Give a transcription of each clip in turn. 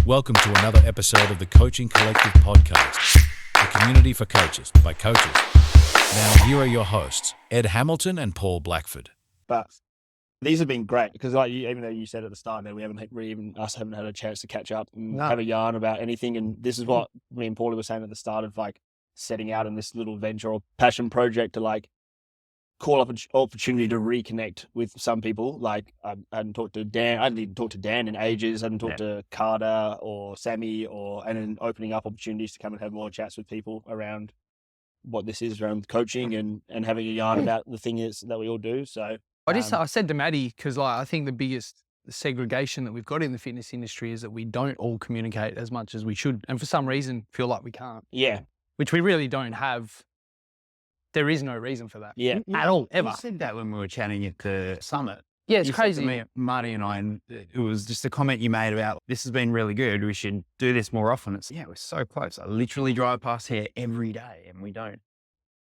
Welcome to another episode of the Coaching Collective podcast, the community for coaches by coaches. Now, here are your hosts, Ed Hamilton and Paul Blackford. But these have been great because, like, even though you said at the start that we haven't had a chance to catch up and have a yarn about anything. And this is what me and Paulie were saying at the start of like setting out in this little venture or passion project to like call up an opportunity to reconnect with some people. Like I hadn't talked to Dan. I hadn't even talked to Dan in ages. I hadn't talked to Carter or Sammy and then opening up opportunities to come and have more chats with people around what this is around coaching and having a yarn about the thing is that we all do. So I said to Maddie, because like, I think the biggest segregation that we've got in the fitness industry is that we don't all communicate as much as we should. And for some reason feel like we can't. Yeah. Which we really don't have. There is no reason for that. Yeah. At all, ever. You said that when we were chatting at the summit. Yeah, it's you crazy. Said to me, Marty and I, and it was just a comment you made about, this has been really good. We should do this more often. It's, we're so close. I literally drive past here every day and we don't.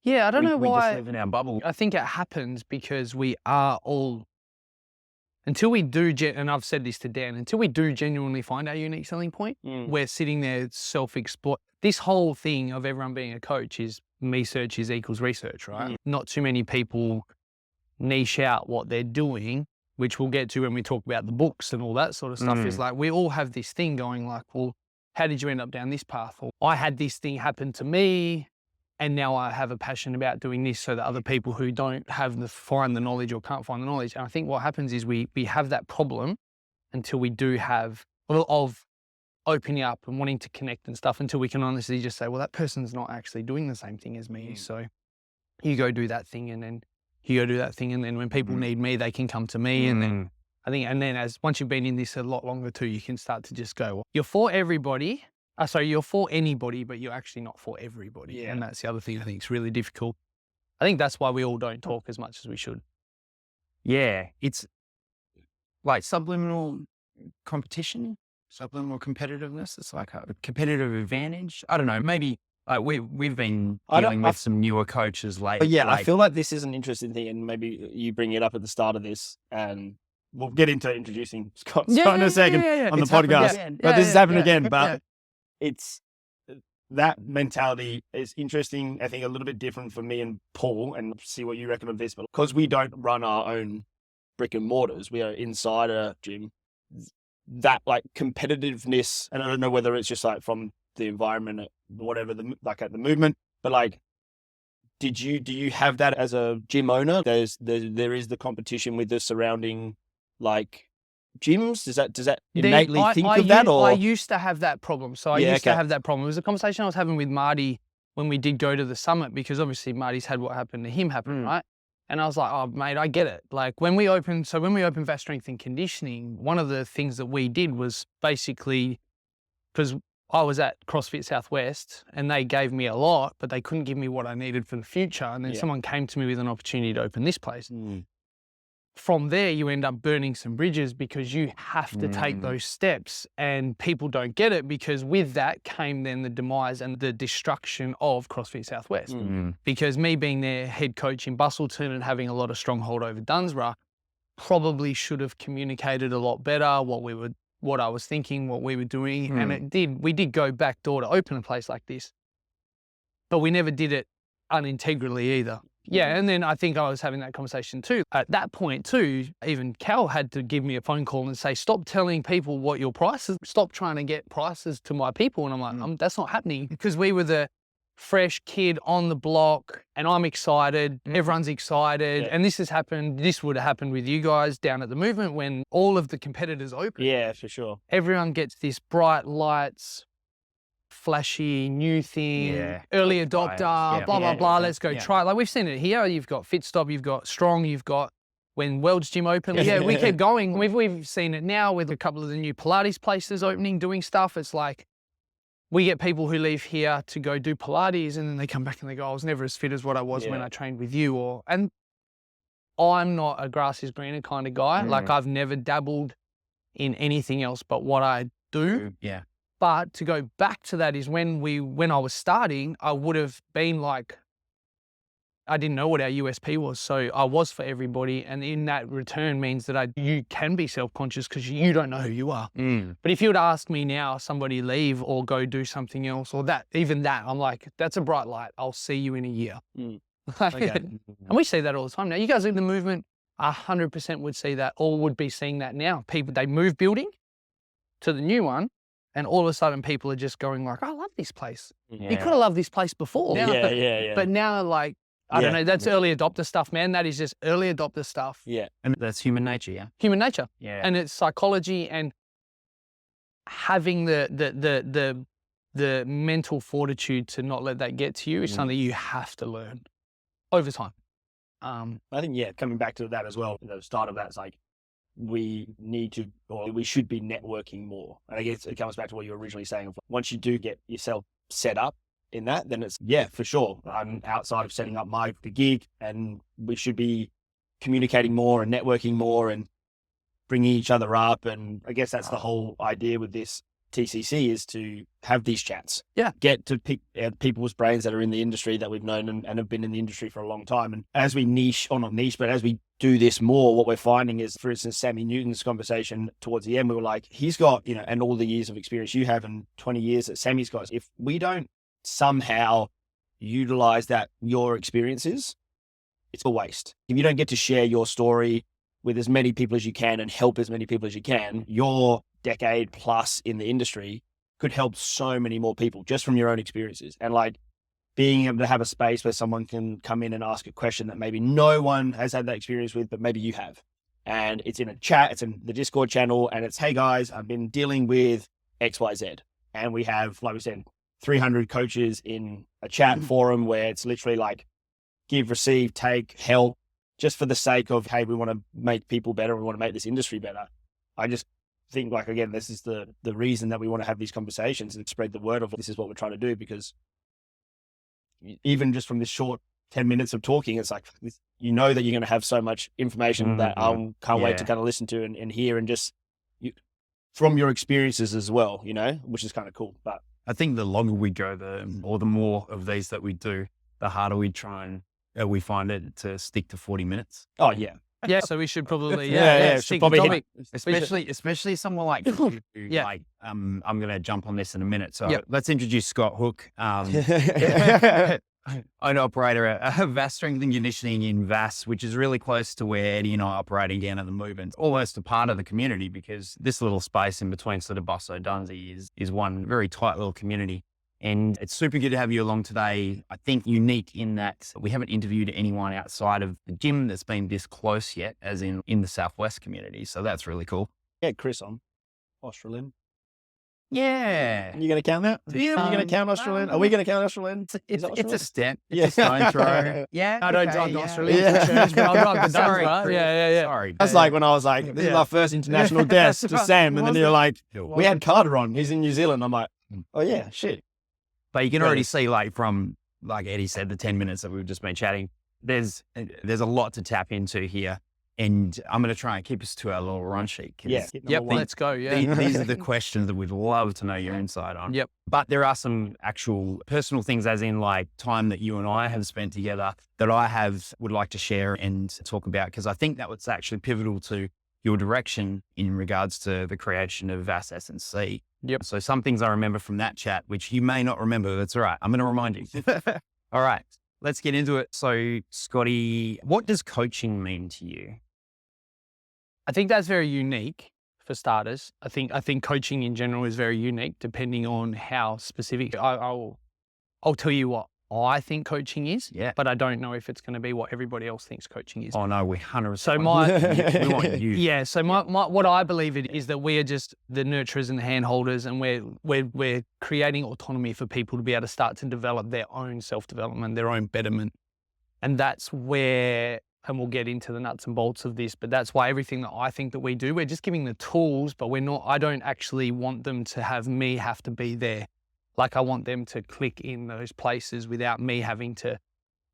Yeah, I don't know why. We just live in our bubble. I think it happens because we are all, until we do, and I've said this to Dan, until we do genuinely find our unique selling point, we're sitting there self-exploit. This whole thing of everyone being a coach is me search is equals research, right? Not too many people niche out what they're doing, which we'll get to when we talk about the books and all that sort of stuff. Is like, we all have this thing going like, well, how did you end up down this path? Or I had this thing happen to me, and now I have a passion about doing this so that other people who don't find the knowledge or can't find the knowledge. And I think what happens is we have that problem until we do have, of opening up and wanting to connect and stuff, until we can honestly just say, well, that person's not actually doing the same thing as me. So you go do that thing and then you go do that thing. And then when people need me, they can come to me. And then as once you've been in this a lot longer too, you can start to just go, well, you're for everybody. You're for anybody, but you're actually not for everybody. Yeah. And that's the other thing I think is really difficult. I think that's why we all don't talk as much as we should. Yeah. It's like subliminal competition, subliminal competitiveness. It's like a competitive advantage. I don't know. Maybe we've been dealing with some newer coaches lately. But I feel like this is an interesting thing, and maybe you bring it up at the start of this, and we'll get into introducing Scott in a second on the podcast. But this has happened again. But it's that mentality is interesting. I think a little bit different for me and Paul, and see what you reckon of this. But because we don't run our own brick and mortars, we are inside a gym. That like competitiveness, and I don't know whether it's just like from the environment, whatever, at the movement, but like, do you have that as a gym owner? There is the competition with the surrounding like gyms. Does that innately think of that? Or I used to have that problem. So I used to have that problem. It was a conversation I was having with Marty when we did go to the summit, because obviously Marty's had what happened to him happen, right? And I was like, oh, mate, I get it. Like when we opened Vasse Strength and Conditioning, one of the things that we did was basically, because I was at CrossFit Southwest and they gave me a lot, but they couldn't give me what I needed for the future. And then someone came to me with an opportunity to open this place. From there, you end up burning some bridges because you have to take those steps, and people don't get it, because with that came then the demise and the destruction of CrossFit Southwest. Because me being their head coach in Bustleton and having a lot of stronghold over Dunsborough, probably should have communicated a lot better what I was thinking, what we were doing. And we did go back door to open a place like this, but we never did it unintegrally either. Yeah, and then I think I was having that conversation too. At that point too, even Cal had to give me a phone call and say, stop telling people what your prices, stop trying to get prices to my people. And I'm like, that's not happening, because we were the fresh kid on the block and I'm excited, everyone's excited. And this would have happened with you guys down at the movement when all of the competitors open. Yeah, for sure. Everyone gets this bright lights, flashy new thing, early adopter, blah, blah, let's go try it. Like we've seen it here. You've got Fit Stop, you've got Strong, you've got when World's Gym opened. We keep going. We've seen it now with a couple of the new Pilates places opening, doing stuff. It's like we get people who leave here to go do Pilates and then they come back and they go, I was never as fit as what I was when I trained with you. And I'm not a grass is greener kind of guy. Like I've never dabbled in anything else but what I do. Yeah. But to go back to that is when I was starting, I would have been like, didn't know what our USP was. So I was for everybody. And in that return means that you can be self-conscious because you don't know who you are. But if you were to ask me now, somebody leave or go do something else or even that, I'm like, that's a bright light. I'll see you in a year. Okay. And we see that all the time now. You guys in the movement 100% would see that or would be seeing that now. People, they move building to the new one. And all of a sudden people are just going like, I love this place. You could have loved this place before. Yeah. But now like, I don't know, that's early adopter stuff, man. That is just early adopter stuff. Yeah. And that's human nature, yeah? Human nature. Yeah. And it's psychology and having the mental fortitude to not let that get to you is something you have to learn over time. I think, coming back to that as well, the start of that is like, we need to, or we should be networking more. And I guess it comes back to what you were originally saying. Once you do get yourself set up in that, then it's, for sure. I'm outside of setting up the gig, and we should be communicating more and networking more and bringing each other up. And I guess that's the whole idea with this TCC, is to have these chats. Yeah. Get to pick people's brains that are in the industry that we've known and have been in the industry for a long time. And as we as we do this more, what we're finding is, for instance, Sammy Newton's conversation towards the end, we were like, he's got, and all the years of experience you have and 20 years that Sammy's got. If we don't somehow utilize your experiences, it's a waste. If you don't get to share your story with as many people as you can and help as many people as you can, your decade plus in the industry could help so many more people just from your own experiences. And like being able to have a space where someone can come in and ask a question that maybe no one has had that experience with, but maybe you have. And it's in a chat, it's in the Discord channel, and it's, hey guys, I've been dealing with XYZ. And we have, like we said, 300 coaches in a chat forum where it's literally like give, receive, take, help, just for the sake of, hey, we want to make people better. We want to make this industry better. I just think, like, again, this is the reason that we want to have these conversations and spread the word of this is what we're trying to do, because even just from this short 10 minutes of talking, it's like, that you're going to have so much information that I can't wait to kind of listen to and hear, and just from your experiences as well, which is kind of cool. But I think the longer we go, or the more of these that we do, the harder we try and we find it to stick to 40 minutes. Oh yeah. Yeah. So we should probably, should probably especially someone like you, like, I'm going to jump on this in a minute. So let's introduce Scott Hook, owner-operator at Vasse Strength and Conditioning in Vasse, which is really close to where Eddie and I are operating down at the movement. Almost a part of the community, because this little space in between sort of Bosso Dunsey is one very tight little community. And it's super good to have you along today. I think unique in that we haven't interviewed anyone outside of the gym that's been this close yet, as in the Southwest community. So that's really cool. Yeah, Chris on Australian. Yeah. You going to count that? Yeah. Are you going to count Australian? Are we going to count Australian? It's a step. It's a stone throw. Yeah. I don't drive Australian. Yeah. I'll drive the Sorry. Yeah. Sorry. That's like when I was like, this is our first international guest to Sam. And then you're like, we had Carter on. He's in New Zealand. I'm like, oh yeah, shit. But you can already see, like, from, like Eddie said, the 10 minutes that we've just been chatting, there's a lot to tap into here. And I'm going to try and keep us to our little run sheet. Yep, let's go. Yeah. These are the questions that we'd love to know your insight on. Yep. But there are some actual personal things, as in like time that you and I have spent together, that I would like to share and talk about, because I think that was actually pivotal to your direction in regards to the creation of Vasse S&C. Yep. So some things I remember from that chat, which you may not remember. That's all right. I'm going to remind you. All right, let's get into it. So Scotty, what does coaching mean to you? I think that's very unique for starters. I think coaching in general is very unique, depending on how specific. I'll tell you what I think coaching is, but I don't know if it's going to be what everybody else thinks coaching is. Oh no, we 100%. So we want you. Yeah. So my what I believe it is that we are just the nurturers and the handholders, and we're creating autonomy for people to be able to start to develop their own self-development, their own betterment, and that's where. And we'll get into the nuts and bolts of this, but that's why everything that I think that we do, we're just giving the tools, but I don't actually want them to have to be there. Like, I want them to click in those places without me having to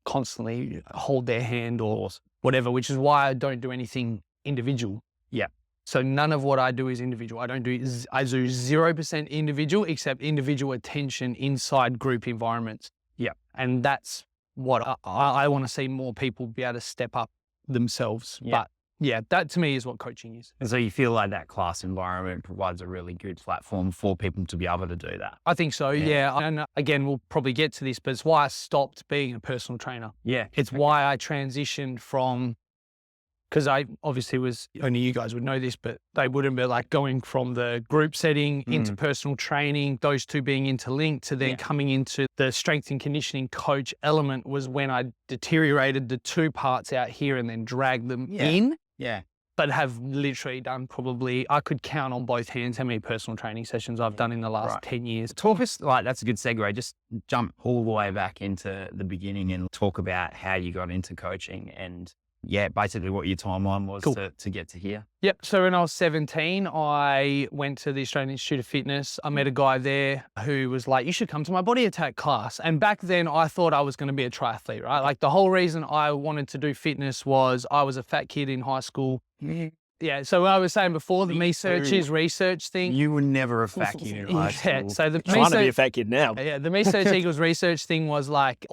constantly hold their hand or whatever, which is why I don't do anything individual. Yeah. So none of what I do is individual. I do 0% individual, except individual attention inside group environments. Yeah. And that's what I want to see more people be able to step up themselves. Yeah. But yeah, that to me is what coaching is. And so you feel like that class environment provides a really good platform for people to be able to do that? I think so, yeah. And again, we'll probably get to this, but it's why I stopped being a personal trainer. Yeah. It's why I transitioned from, because I obviously was, only you guys would know this, but they wouldn't be like going from the group setting into personal training, those two being interlinked, to then coming into the strength and conditioning coach element was when I deteriorated the two parts out here and then dragged them in. Yeah. But have literally done probably, I could count on both hands how many personal training sessions I've done in the last 10 years. Talk us, like, that's a good segue. Just jump all the way back into the beginning and talk about how you got into coaching and basically what your timeline was to get to here. Yep. So when I was 17, I went to the Australian Institute of Fitness. I met a guy there who was like, you should come to my body attack class. And back then I thought I was going to be a triathlete, right? Like the whole reason I wanted to do fitness was I was a fat kid in high school. Yeah. So I was saying before, the me search is research thing. You were never a fat kid in high school. Yeah. So the trying to be a fat kid now. Yeah. The me search equals research thing was like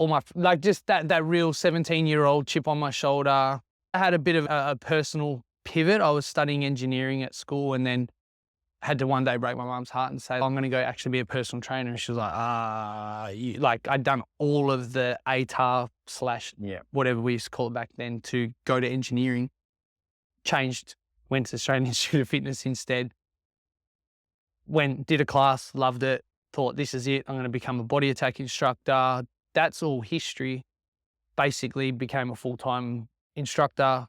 just that real 17-year-old chip on my shoulder. I had a bit of a personal pivot. I was studying engineering at school and then had to one day break my mum's heart and say, I'm going to go actually be a personal trainer. And she was like, I'd done all of the ATAR / whatever we used to call it back then to go to engineering. Changed, went to the Australian Institute of Fitness instead. Did a class, loved it, thought this is it. I'm going to become a body attack instructor. That's all history. Basically became a full-time instructor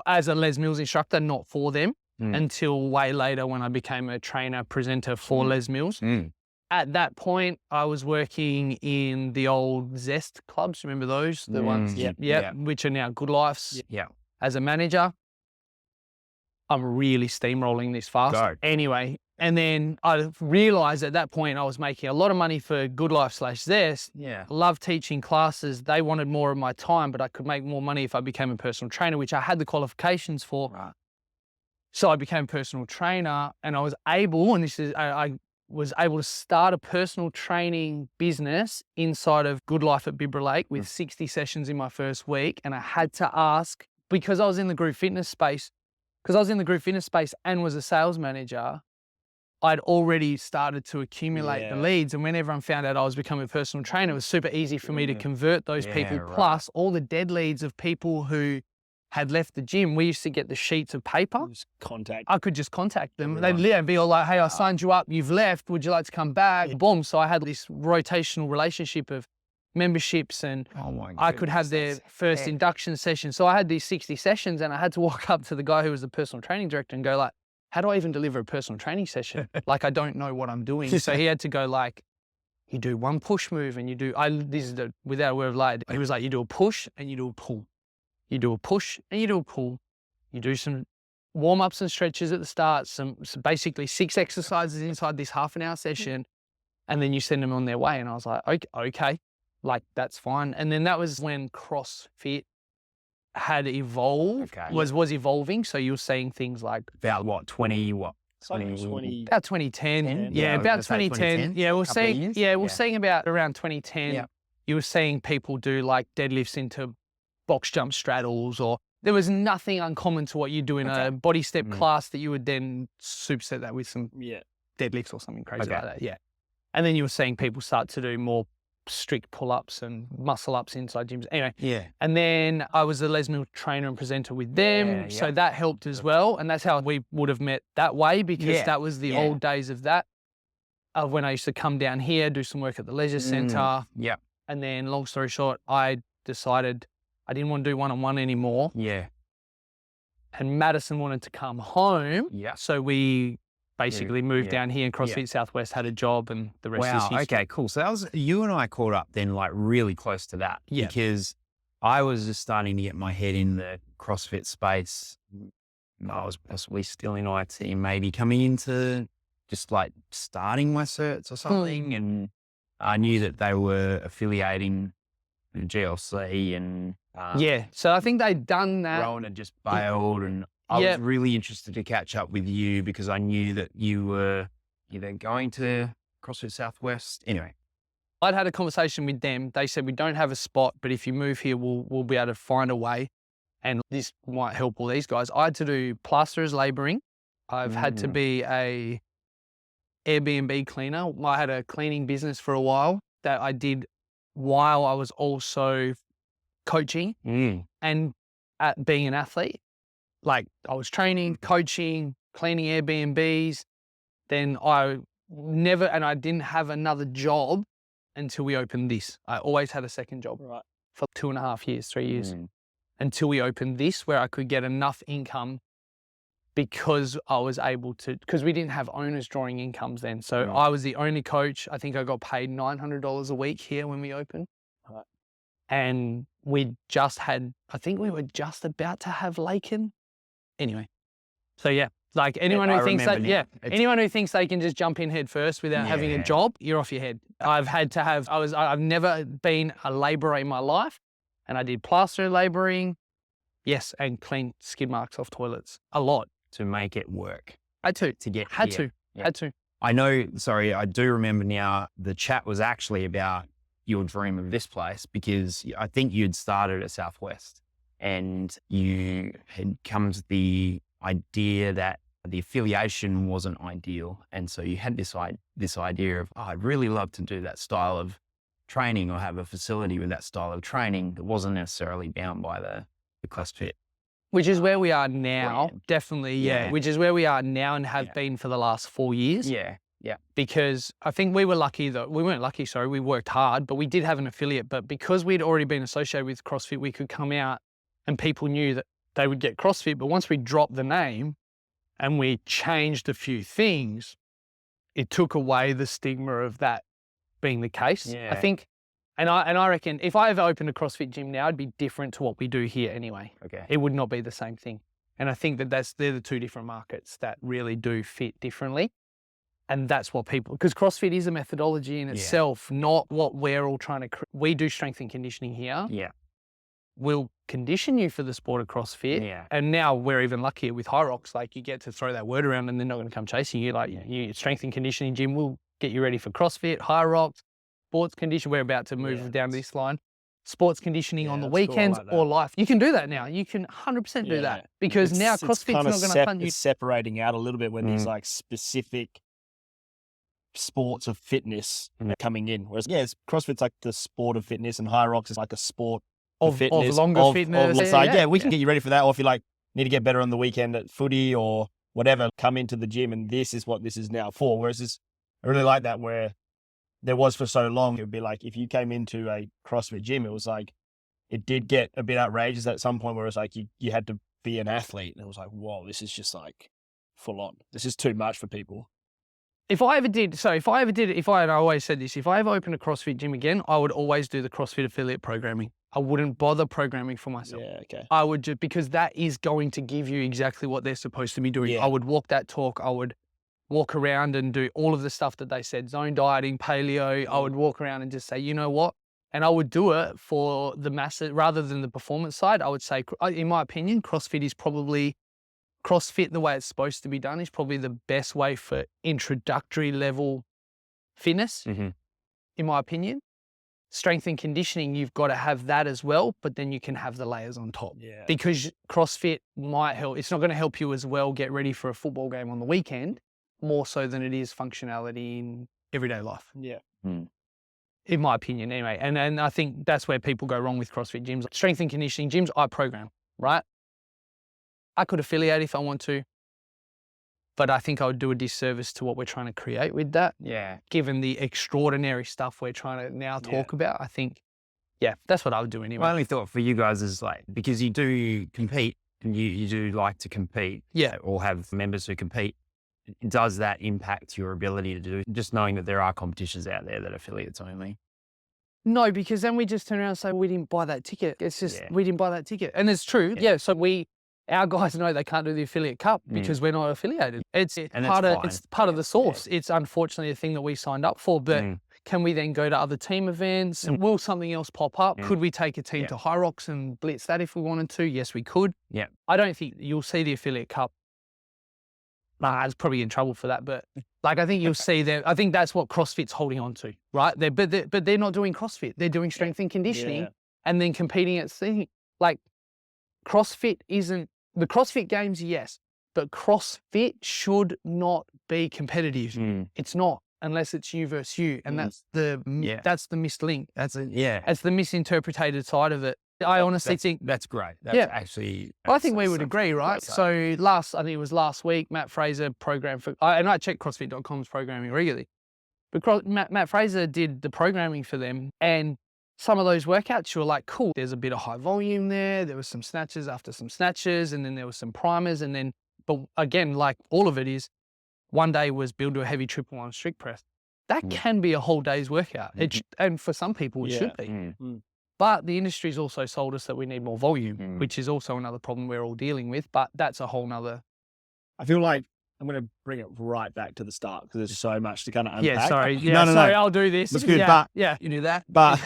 as a Les Mills instructor, not for them, until way later when I became a trainer presenter for Les Mills. At that point, I was working in the old Zest clubs. Remember those? The ones, which are now Good Lifes. As a manager, I'm really steamrolling this fast. Go. Anyway, and then I realized at that point I was making a lot of money for Good Life / Zest. Yeah. Loved teaching classes. They wanted more of my time, but I could make more money if I became a personal trainer, which I had the qualifications for. Right. So I became a personal trainer and I was able, I was able to start a personal training business inside of Good Life at Bibra Lake with 60 sessions in my first week. And I had to ask, because I was in the group fitness space and was a sales manager, I'd already started to accumulate the leads. And when everyone found out I was becoming a personal trainer, it was super easy for me to convert those people. Right. Plus all the dead leads of people who had left the gym. We used to get the sheets of paper. I could just contact them. They'd be all like, hey, I signed you up. You've left. Would you like to come back? Yeah. Boom. So I had this rotational relationship of memberships and I could have their first induction session. So I had these 60 sessions and I had to walk up to the guy who was the personal training director and go like, how do I even deliver a personal training session? Like, I don't know what I'm doing. So he had to go like, you do one push move and you do, without a word of lie, he was like, you do a push and you do a pull. You do a push and you do a pull. You do some warm-ups and stretches at the start, some basically 6 exercises inside this half-an-hour session, and then you send them on their way. And I was like, okay, like that's fine. And then that was when CrossFit had evolved, was evolving. So you were seeing things like about what, 20, what? About 2010. Yeah, about 2010. Yeah, we're seeing about around 2010. Yeah. You were seeing people do like deadlifts into box jump straddles, or there was nothing uncommon to what you do in a body step class that you would then superset that with some deadlifts or something crazy like that. Yeah. And then you were seeing people start to do more strict pull-ups and muscle-ups inside gyms. Anyway. Yeah. And then I was a Les Mills trainer and presenter with them. So that helped as well. And that's how we would have met that way, because that was the old days of that, of when I used to come down here, do some work at the leisure centre. Yeah. And then long story short, I decided I didn't want to do one-on-one anymore. Yeah. And Madison wanted to come home. Yeah. So we basically moved down here, and CrossFit Southwest had a job, and the rest is history. Okay, cool. So that was, you and I caught up then like really close to that. Yeah. Because I was just starting to get my head in the CrossFit space. I was possibly still in IT, maybe coming into just like starting my certs or something. And I knew that they were affiliating with GLC and so I think they'd done that. Rowan had just bailed, and I was really interested to catch up with you because I knew that you were either going to CrossFit Southwest. Anyway. I'd had a conversation with them. They said, we don't have a spot, but if you move here, we'll be able to find a way. And this might help all these guys. I had to do plasterers labouring. I've had to be a Airbnb cleaner. I had a cleaning business for a while that I did while I was also coaching and at being an athlete. Like I was training, coaching, cleaning Airbnbs. Then I didn't have another job until we opened this. I always had a second job for 2.5 years, 3 years, until we opened this, where I could get enough income because I was able to, because we didn't have owners drawing incomes then. So I was the only coach. I think I got paid $900 a week here when we opened. And we just had, I think we were just about to have Laken. Anyway, so yeah, like anyone who thinks that, anyone who thinks they can just jump in head first without having a job, you're off your head. I've never been a labourer in my life, and I did plaster labouring, yes, and clean skid marks off toilets a lot. To make it work. Had to. Had to. I know, sorry, I do remember now the chat was actually about your dream of this place, because I think you'd started at Southwest and you had come to the idea that the affiliation wasn't ideal. And so you had this idea of, I'd really love to do that style of training or have a facility with that style of training that wasn't necessarily bound by the CrossFit. Which is where we are now, definitely, which is where we are now and have been for the last 4 years. Yeah. Because I think we were lucky that, we weren't lucky, sorry, we worked hard, but we did have an affiliate. But because we'd already been associated with CrossFit, we could come out and people knew that they would get CrossFit. But once we dropped the name and we changed a few things, it took away the stigma of that being the case. Yeah. I think, and I reckon if I ever opened a CrossFit gym now, it'd be different to what we do here anyway. Okay. It would not be the same thing. And I think they're the two different markets that really do fit differently. And that's what people, because CrossFit is a methodology in itself, not what we're all trying to, we do strength and conditioning here. Yeah. We'll condition you for the sport of CrossFit. Yeah. And now we're even luckier with High Rocks. Like you get to throw that word around and they're not going to come chasing you. Like you strength and conditioning gym will get you ready for CrossFit, High Rocks, sports condition. We're about to move down this line. Sports conditioning on the weekends or life. You can do that now. You can 100% do that because now CrossFit's not going to fund you. It's separating out a little bit when there's like specific sports of fitness coming in. Whereas, CrossFit's like the sport of fitness and High Rocks is like a sport of fitness. Of longer fitness. We can get you ready for that. Or if you like need to get better on the weekend at footy or whatever, come into the gym and this is what this is now for. Whereas I really like that where there was for so long, it would be like if you came into a CrossFit gym, it was like, it did get a bit outrageous at some point where it's like you had to be an athlete. And it was like, whoa, this is just like full on. This is too much for people. If I always said this, if I ever opened a CrossFit gym again, I would always do the CrossFit affiliate programming. I wouldn't bother programming for myself. Yeah, okay. I would just, because that is going to give you exactly what they're supposed to be doing. Yeah. I would walk that talk. I would walk around and do all of the stuff that they said, zone dieting, paleo. I would walk around and just say, you know what? And I would do it for the masses rather than the performance side. I would say, in my opinion, CrossFit the way it's supposed to be done is probably the best way for introductory level fitness, in my opinion. Strength and conditioning, you've got to have that as well, but then you can have the layers on top. Yeah. Because CrossFit might help. It's not going to help you as well get ready for a football game on the weekend, more so than it is functionality in everyday life. Yeah. In my opinion, anyway. And I think that's where people go wrong with CrossFit gyms. Strength and conditioning gyms, I program, right? I could affiliate if I want to, but I think I would do a disservice to what we're trying to create with that. Yeah. Given the extraordinary stuff we're trying to now talk about, I think, that's what I would do anyway. My only thought for you guys is like, because you do compete and you do like to compete or have members who compete, does that impact your ability to do, just knowing that there are competitions out there that are affiliates only? No, because then we just turn around and say, we didn't buy that ticket. It's just, we didn't buy that ticket. And it's true. Yeah. So our guys know they can't do the affiliate cup because we're not affiliated. It's part of the source. It's unfortunately a thing that we signed up for, but can we then go to other team events? Will something else pop up? Could we take a team to High Rocks and blitz that if we wanted to? Yes, we could. Yeah. I don't think you'll see the affiliate cup it's probably in trouble for that. But like, I think you'll see that. I think that's what CrossFit's holding on to, right? But they're not doing CrossFit. They're doing strength and conditioning, and then competing at things like CrossFit isn't the CrossFit Games, yes, but CrossFit should not be competitive. It's not, unless it's you versus you, and that's the missed link. That's the misinterpreted side of it. I honestly think that's great. That's actually. I think we would agree, right? So I think it was last week, Matt Fraser programmed for, and I check CrossFit.com's programming regularly, but Matt Fraser did the programming for them, and some of those workouts, you're like, cool, there's a bit of high volume there. There was some snatches after some snatches, and then there was some primers, and then, but again, like all of it is, one day was build to a heavy triple on strict press. That can be a whole day's workout. And for some people, it should be. But the industry's also sold us that we need more volume, which is also another problem we're all dealing with. But that's a whole nother. I feel like I'm going to bring it right back to the start because there's so much to kind of unpack. Yeah, sorry. Yeah, no, I'll do this. That's good. You do that. But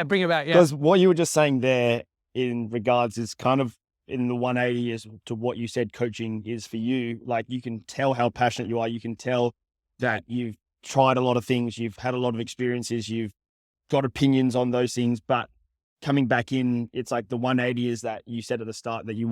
bring it back. Yeah. Because what you were just saying there in regards is kind of in the 180 as to what you said coaching is for you. Like, you can tell how passionate you are. You can tell that you've tried a lot of things. You've had a lot of experiences. You've got opinions on those things, but coming back in, it's like the 180 is that you said at the start that you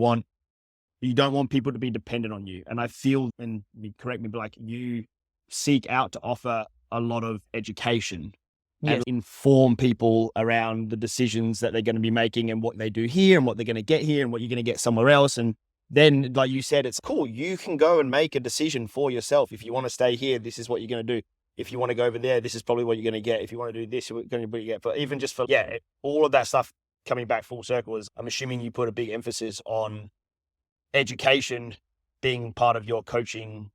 don't want people to be dependent on you. And I feel, and correct me, but like you seek out to offer a lot of education and inform people around the decisions that they're going to be making and what they do here and what they're going to get here and what you're going to get somewhere else. And then, like you said, it's cool. You can go and make a decision for yourself. If you want to stay here, this is what you're going to do. If you want to go over there, this is probably what you're going to get. If you want to do this, you're going to get. But even just for, all of that stuff coming back full circle is, I'm assuming you put a big emphasis on education being part of your coaching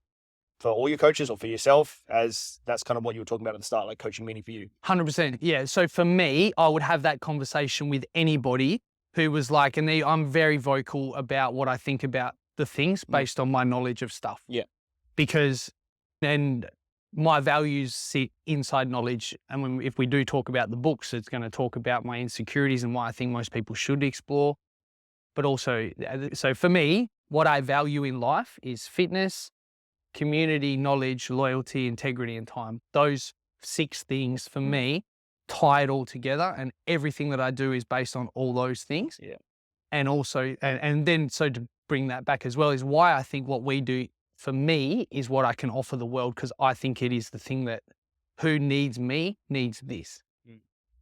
for all your coaches or for yourself, as that's kind of what you were talking about at the start, like coaching meaning for you. 100%. Yeah. So for me, I would have that conversation with anybody who was like, and I'm very vocal about what I think about the things based on my knowledge of stuff. Yeah. Because then my values sit inside knowledge. And if we do talk about the books, it's going to talk about my insecurities and why I think most people should explore. But also, so for me, what I value in life is fitness, community, knowledge, loyalty, integrity, and time. Those 6 things for me tie it all together, and everything that I do is based on all those things. Yeah. And also, and then so to bring that back as well is why I think what we do for me is what I can offer the world, because I think it is the thing that who needs me needs this.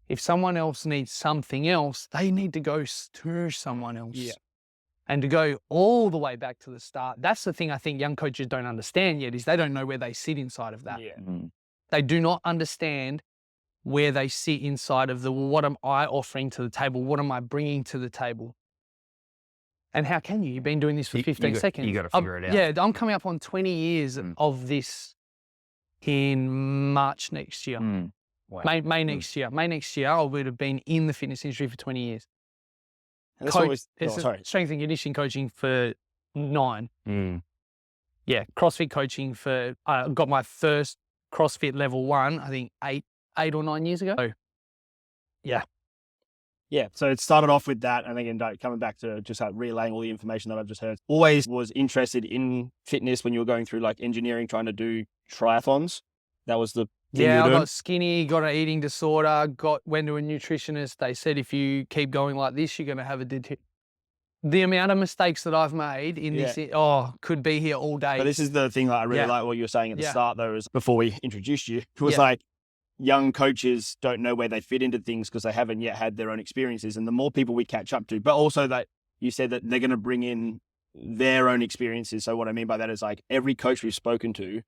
If someone else needs something else, they need to go to someone else. Yeah. And to go all the way back to the start. That's the thing I think young coaches don't understand yet, is they don't know where they sit inside of that. Yeah. They do not understand where they sit inside of what am I offering to the table? What am I bringing to the table? And how can you? You've been doing this for 15 seconds. You got to figure it out. Yeah, I'm coming up on 20 years of this in March next year. Wow. May next year. May next year, I would have been in the fitness industry for 20 years. Strength and conditioning coaching for 9. Yeah, CrossFit coaching for, I got my first CrossFit level 1, I think 8 or 9 years ago. So, yeah. Yeah, so it started off with that, and again, coming back to just relaying all the information that I've just heard. Always was interested in fitness when you were going through like engineering, trying to do triathlons. That was the thing you were doing. I got skinny, got an eating disorder, went to a nutritionist. They said, if you keep going like this, you're going to have the amount of mistakes that I've made in this, could be here all day. But this is the thing that I really like what you were saying at the start, though, is before we introduced you, it was like, young coaches don't know where they fit into things because they haven't yet had their own experiences. And the more people we catch up to, but also that you said that they're going to bring in their own experiences. So what I mean by that is like every coach we've spoken to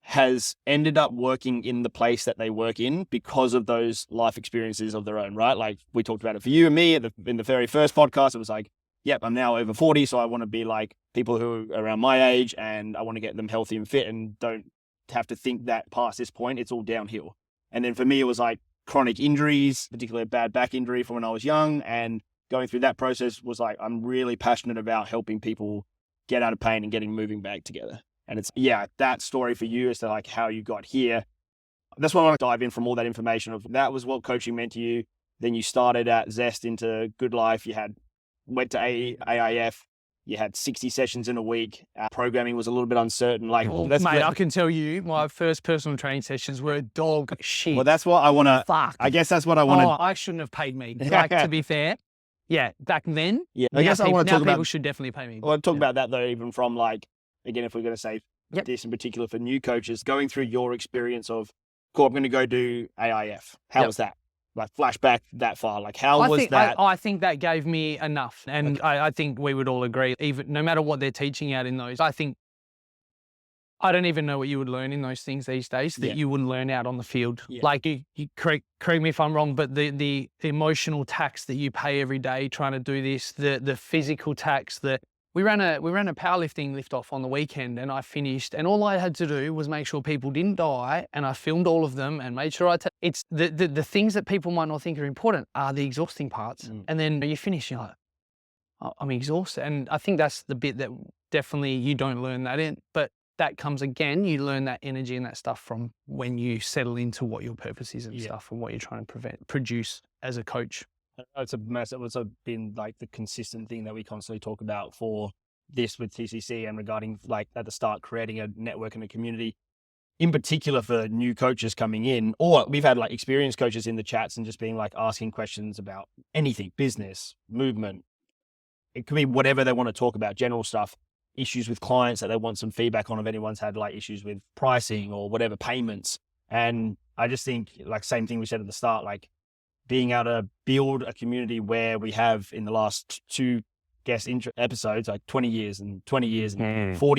has ended up working in the place that they work in because of those life experiences of their own, right? Like we talked about it for you and me in the very first podcast. It was like, yep, I'm now over 40. So I want to be like people who are around my age and I want to get them healthy and fit and don't have to think that past this point, it's all downhill. And then for me, it was like chronic injuries, particularly a bad back injury from when I was young. And going through that process was like, I'm really passionate about helping people get out of pain and getting moving back together. And it's, that story for you as to like how you got here. That's why I want to dive in from all that information of that was what coaching meant to you. Then you started at Zest into Good Life. You went to AIF, you had 60 sessions in a week. Programming was a little bit uncertain. Like, mate, I can tell you, my first personal training sessions were dog shit. Well, that's what I want to. Fuck. I guess that's what I want to. I shouldn't have paid me. Like, to be fair, yeah, back then. Yeah, I guess I want to talk about. People should definitely pay me. I want to talk about that though, even from like, again, if we're going to say this in particular for new coaches, going through your experience of, cool, I'm going to go do AIF. How was that? Like flashback that far, like how was that? I think that gave me enough. And I think we would all agree, even no matter what they're teaching out in those, I don't even know what you would learn in those things these days that you wouldn't learn out on the field. Yeah. Like you correct me if I'm wrong, but the emotional tax that you pay every day trying to do this, the physical tax that we ran a powerlifting lift off on the weekend, and I finished, and all I had to do was make sure people didn't die, and I filmed all of them and made sure it's the things that people might not think are important are the exhausting parts. And then you finish, you're like, oh, I'm exhausted. And I think that's the bit that definitely you don't learn that in, but that comes again, you learn that energy and that stuff from when you settle into what your purpose is and stuff and what you're trying to produce as a coach. It's been like the consistent thing that we constantly talk about for this with TCC and regarding like at the start, creating a network and a community in particular for new coaches coming in, or we've had like experienced coaches in the chats and just being like asking questions about anything, business, movement. It could be whatever they want to talk about, general stuff, issues with clients that they want some feedback on if anyone's had like issues with pricing or whatever, payments. And I just think like same thing we said at the start, like being able to build a community where we have in the last 2 guest episodes, like 20 years and 40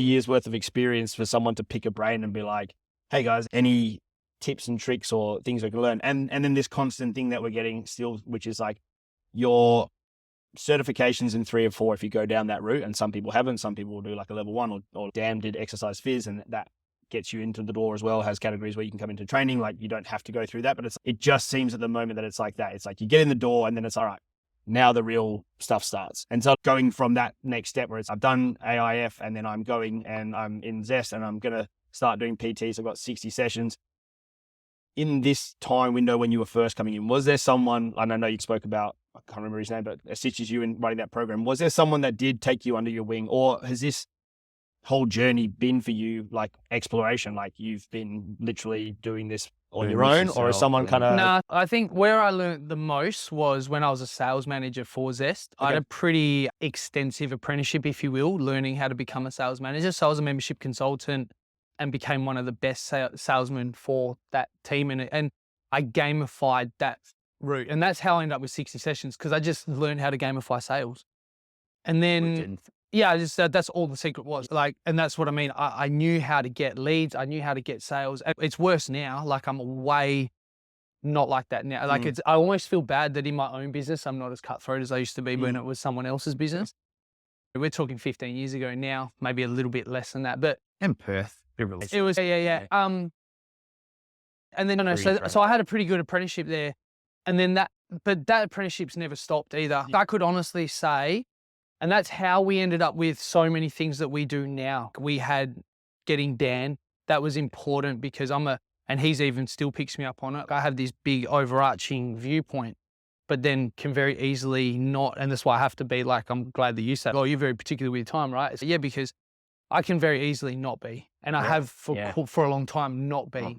years worth of experience for someone to pick a brain and be like, hey guys, any tips and tricks or things we can learn? And then this constant thing that we're getting still, which is like your certifications in 3 or 4, if you go down that route, and some people haven't, some people will do like a level 1 or Dan did exercise phys, and that gets you into the door as well, has categories where you can come into training. Like you don't have to go through that, but it just seems at the moment that it's like that. It's like you get in the door and then it's all right, now the real stuff starts. And so going from that next step where it's, I've done AIF and then I'm going and I'm in Zest and I'm going to start doing PTs. I've got 60 sessions. In this time window when you were first coming in, was there someone, and I know you spoke about, I can't remember his name, but assisted you in running that program. Was there someone that did take you under your wing, or has this whole journey been for you like exploration, like you've been literally doing this on your own, or is someone kind of? No, I think where I learned the most was when I was a sales manager for Zest. I had a pretty extensive apprenticeship, if you will, learning how to become a sales manager. So I was a membership consultant and became one of the best salesmen for that team. And I gamified that route. And that's how I ended up with 60 sessions, because I just learned how to gamify sales. And then yeah, that's all the secret was. Like, and that's what I mean. I knew how to get leads. I knew how to get sales. It's worse now. Like I'm way not like that now. Like I almost feel bad that in my own business, I'm not as cutthroat as I used to be when it was someone else's business. We're talking 15 years ago now, maybe a little bit less than that, but in Perth, it was, yeah. And then, so I had a pretty good apprenticeship there, and then but that apprenticeship's never stopped either. I could honestly say, and that's how we ended up with so many things that we do now. We had getting Dan, that was important because and he's even still picks me up on it. I have this big overarching viewpoint, but then can very easily not. And that's why I have to be like, I'm glad that you said, oh, you're very particular with your time, right? So, yeah, because I can very easily not be. And I have for a long time not been.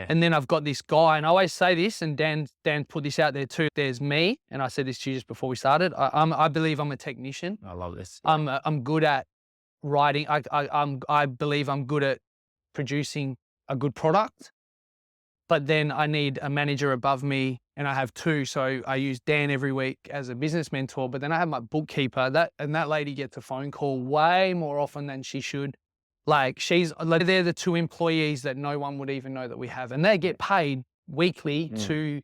And then I've got this guy, and I always say this, and Dan put this out there too. There's me, and I said this to you just before we started. I believe I'm a technician. I love this. I'm good at writing. I believe I'm good at producing a good product. But then I need a manager above me, and I have 2. So I use Dan every week as a business mentor, but then I have my bookkeeper. That lady gets a phone call way more often than she should. Like they're the 2 employees that no one would even know that we have. And they get paid weekly to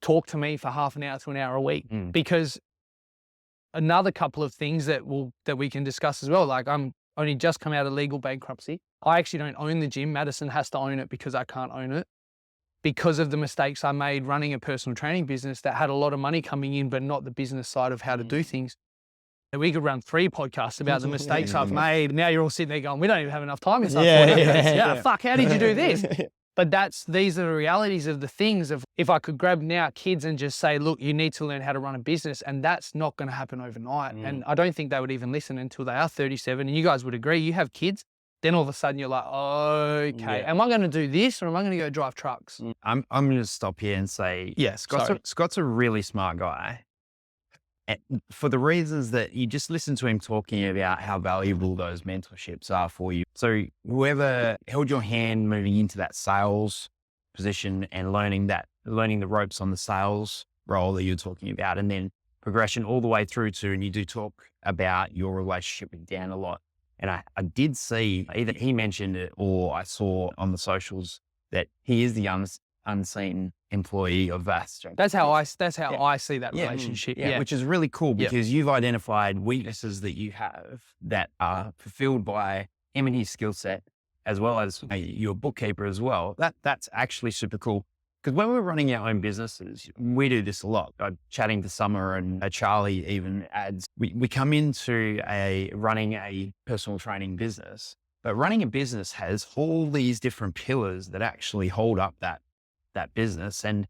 talk to me for half an hour to an hour a week. Because another couple of things that we can discuss as well, like I'm only just come out of legal bankruptcy. I actually don't own the gym. Madison has to own it because I can't own it, because of the mistakes I made running a personal training business that had a lot of money coming in, but not the business side of how to do things. And we could run 3 podcasts about the mistakes I've made. Now you're all sitting there going, we don't even have enough time in some Yeah, fuck, how did you do this? But these are the realities of the things of if I could grab now kids and just say, look, you need to learn how to run a business, and that's not going to happen overnight. And I don't think they would even listen until they are 37. And you guys would agree, you have kids, then all of a sudden you're like, okay, am I going to do this or am I going to go drive trucks? I'm going to stop here and say, yeah, Scott's a really smart guy. And for the reasons that you just listen to him talking about how valuable those mentorships are for you. So whoever held your hand moving into that sales position and learning the ropes on the sales role that you're talking about, and then progression all the way through to, and you do talk about your relationship with Dan a lot. And I did see, either he mentioned it or I saw on the socials that he is the unseen employee of Vasse Strength. That's how I see that relationship. Yeah, which is really cool because you've identified weaknesses that you have that are fulfilled by him and his skill set, as well as your bookkeeper as well. That's actually super cool. Because when we're running our own businesses, we do this a lot. Chatting to Summer and Charlie even adds, we come into running a personal training business, but running a business has all these different pillars that actually hold up that business. And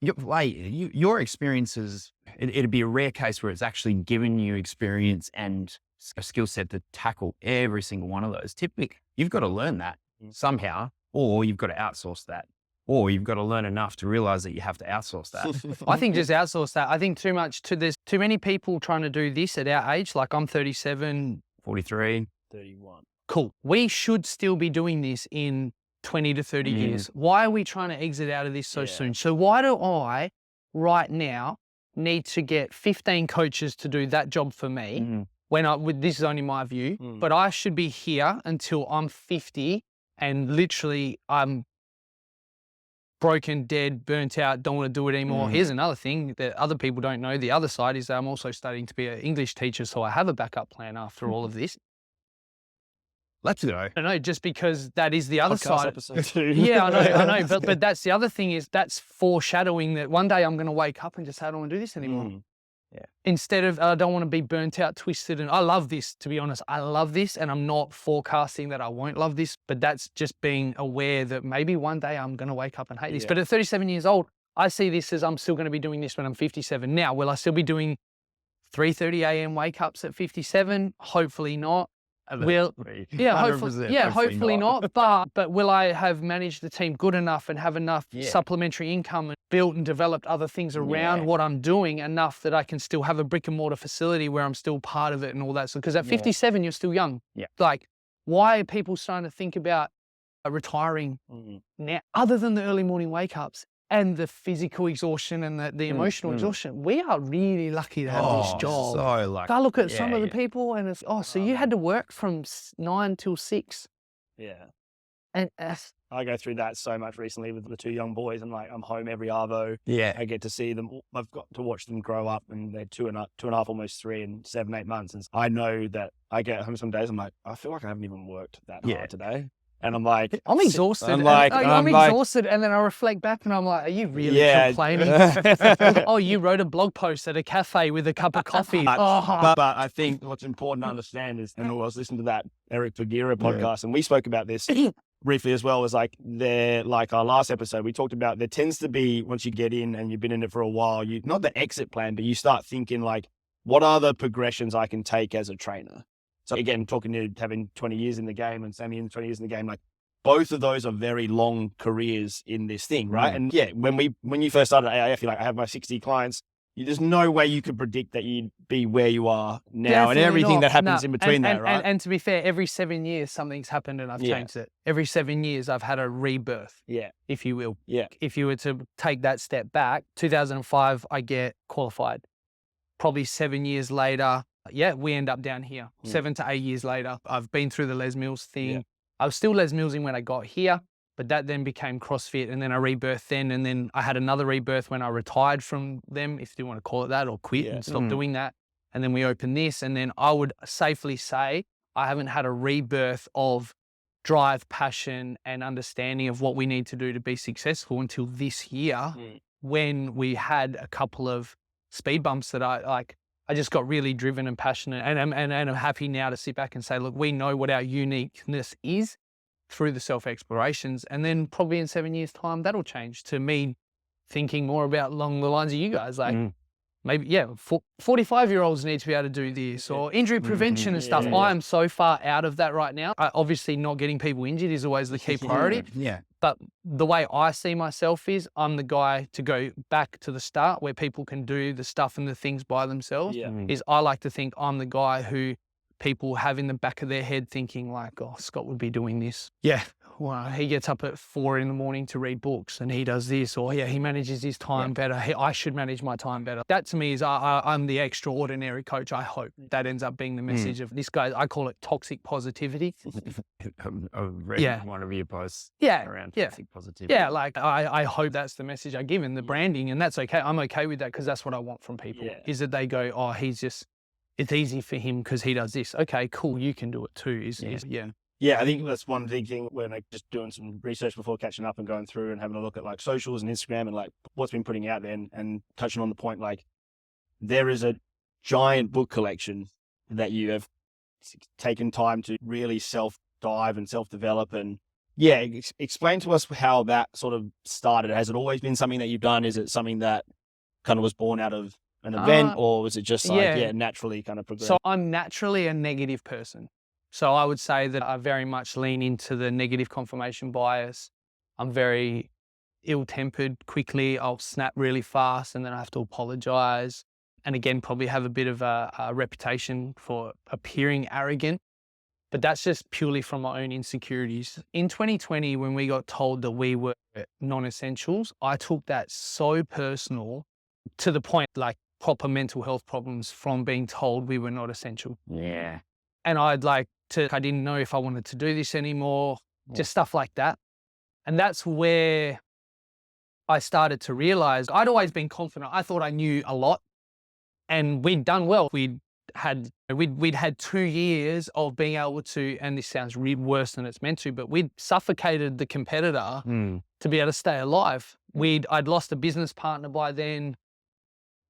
your experiences, it'd be a rare case where it's actually given you experience and a skill set to tackle every single one of those. Typically, you've got to learn that somehow, or you've got to outsource that, or you've got to learn enough to realize that you have to outsource that. I think just outsource that. I think there's too many people trying to do this at our age. Like I'm 37, 43, 31. Cool. We should still be doing this in 20 to 30 years. Why are we trying to exit out of this so soon? So why do I right now need to get 15 coaches to do that job for me when this is only my view, but I should be here until I'm 50 and literally I'm broken, dead, burnt out, don't want to do it anymore. Here's another thing that other people don't know. The other side is that I'm also studying to be an English teacher, so I have a backup plan after all of this. Let's go. I know, just because that is the other Podcast side. Episode 2. Yeah, I know. But that's the other thing is that's foreshadowing that one day I'm going to wake up and just say, I don't want to do this anymore. Yeah. Instead of, I don't want to be burnt out, twisted. And I love this, to be honest. I love this. And I'm not forecasting that I won't love this, but that's just being aware that maybe one day I'm going to wake up and hate this. But at 37 years old, I see this as I'm still going to be doing this when I'm 57. Now, will I still be doing 3:30 a.m. wake ups at 57? Hopefully not. Hopefully not. But will I have managed the team good enough and have enough supplementary income and built and developed other things around what I'm doing enough that I can still have a brick and mortar facility where I'm still part of it and all that? So, because at 57, you're still young. Yeah. Like, why are people starting to think about retiring now, other than the early morning wake ups and the physical exhaustion and the emotional exhaustion? We are really lucky to have this job. So lucky. I look at some of the people and it's, so you had to work from 9 till 6. Yeah. And I go through that so much recently with the 2 young boys. I'm home every Arvo. Yeah. I get to see them. I've got to watch them grow up, and they're two and a half, almost 3 and 7, 8 months. And I know that I get home some days, I'm like, I feel like I haven't even worked that hard today. And I'm like, I'm exhausted. I'm exhausted. And then I reflect back and I'm like, are you really complaining? Oh, you wrote a blog post at a cafe with a cup of coffee. But I think what's important to understand is, and I was listening to that Eric Fagira podcast, and we spoke about this briefly as well, as like our last episode, we talked about there tends to be, once you get in and you've been in it for a while, not the exit plan, but you start thinking like, what are the progressions I can take as a trainer? So again, talking to having 20 years in the game and Sammy in 20 years in the game, like both of those are very long careers in this thing, right? And when you first started AIF, you're like, I have my 60 clients. There's no way you could predict that you'd be where you are now. Definitely and everything that happens in between that, right? And to be fair, every 7 years something's happened and I've changed it. Every 7 years I've had a rebirth, if you will. Yeah. If you were to take that step back, 2005, I get qualified. Probably 7 years later, we end up down here. 7 to 8 years later, I've been through the Les Mills thing. Yeah. I was still Les Millsing when I got here, but that then became CrossFit, and then I rebirthed then, and then I had another rebirth when I retired from them, if you want to call it that, or quit and stop doing that. And then we opened this, and then I would safely say I haven't had a rebirth of drive, passion, and understanding of what we need to do to be successful until this year, when we had a couple of speed bumps that I just got really driven and passionate, and I'm happy now to sit back and say, look, we know what our uniqueness is. through the self-explorations. And then probably in 7 years' time, that'll change to me thinking more about along the lines of you guys, like maybe, 45-year-olds need to be able to do this, or injury prevention and stuff. I am so far out of that right now. Obviously not getting people injured is always the key priority. But the way I see myself is I'm the guy to go back to the start where people can do the stuff and the things by themselves. Is I like to think I'm the guy who people have in the back of their head thinking like, oh, Scott would be doing this. Yeah. Well, he gets up at 4 a.m. to read books and he does this, or he manages his time better. I should manage my time better. That to me is I'm the extraordinary coach. I hope that ends up being the message of this guy. I call it toxic positivity. I've read one of your posts around toxic positivity. Yeah, like I hope that's the message I give in the branding, and that's okay. I'm okay with that because that's what I want from people is that they go, oh, it's easy for him because he does this. Okay, cool. You can do it too. Yeah, I think that's one big thing when just doing some research before catching up and going through and having a look at like socials and Instagram and like what's been putting out there and touching on the point, like there is a giant book collection that you have taken time to really self-dive and self-develop. And explain to us how that sort of started. Has it always been something that you've done? Is it something that kind of was born out of an event, or was it just like, naturally kind of progressed? So I'm naturally a negative person. So I would say that I very much lean into the negative confirmation bias. I'm very ill-tempered quickly. I'll snap really fast and then I have to apologize. And again, probably have a bit of a reputation for appearing arrogant. But that's just purely from my own insecurities. In 2020, when we got told that we were non-essentials, I took that so personal to the point like proper mental health problems from being told we were not essential. Yeah. And I didn't know if I wanted to do this anymore, just stuff like that. And that's where I started to realize I'd always been confident. I thought I knew a lot and we'd done well. We'd had 2 years of being able to, and this sounds worse than it's meant to, but we'd suffocated the competitor to be able to stay alive. I'd lost a business partner by then.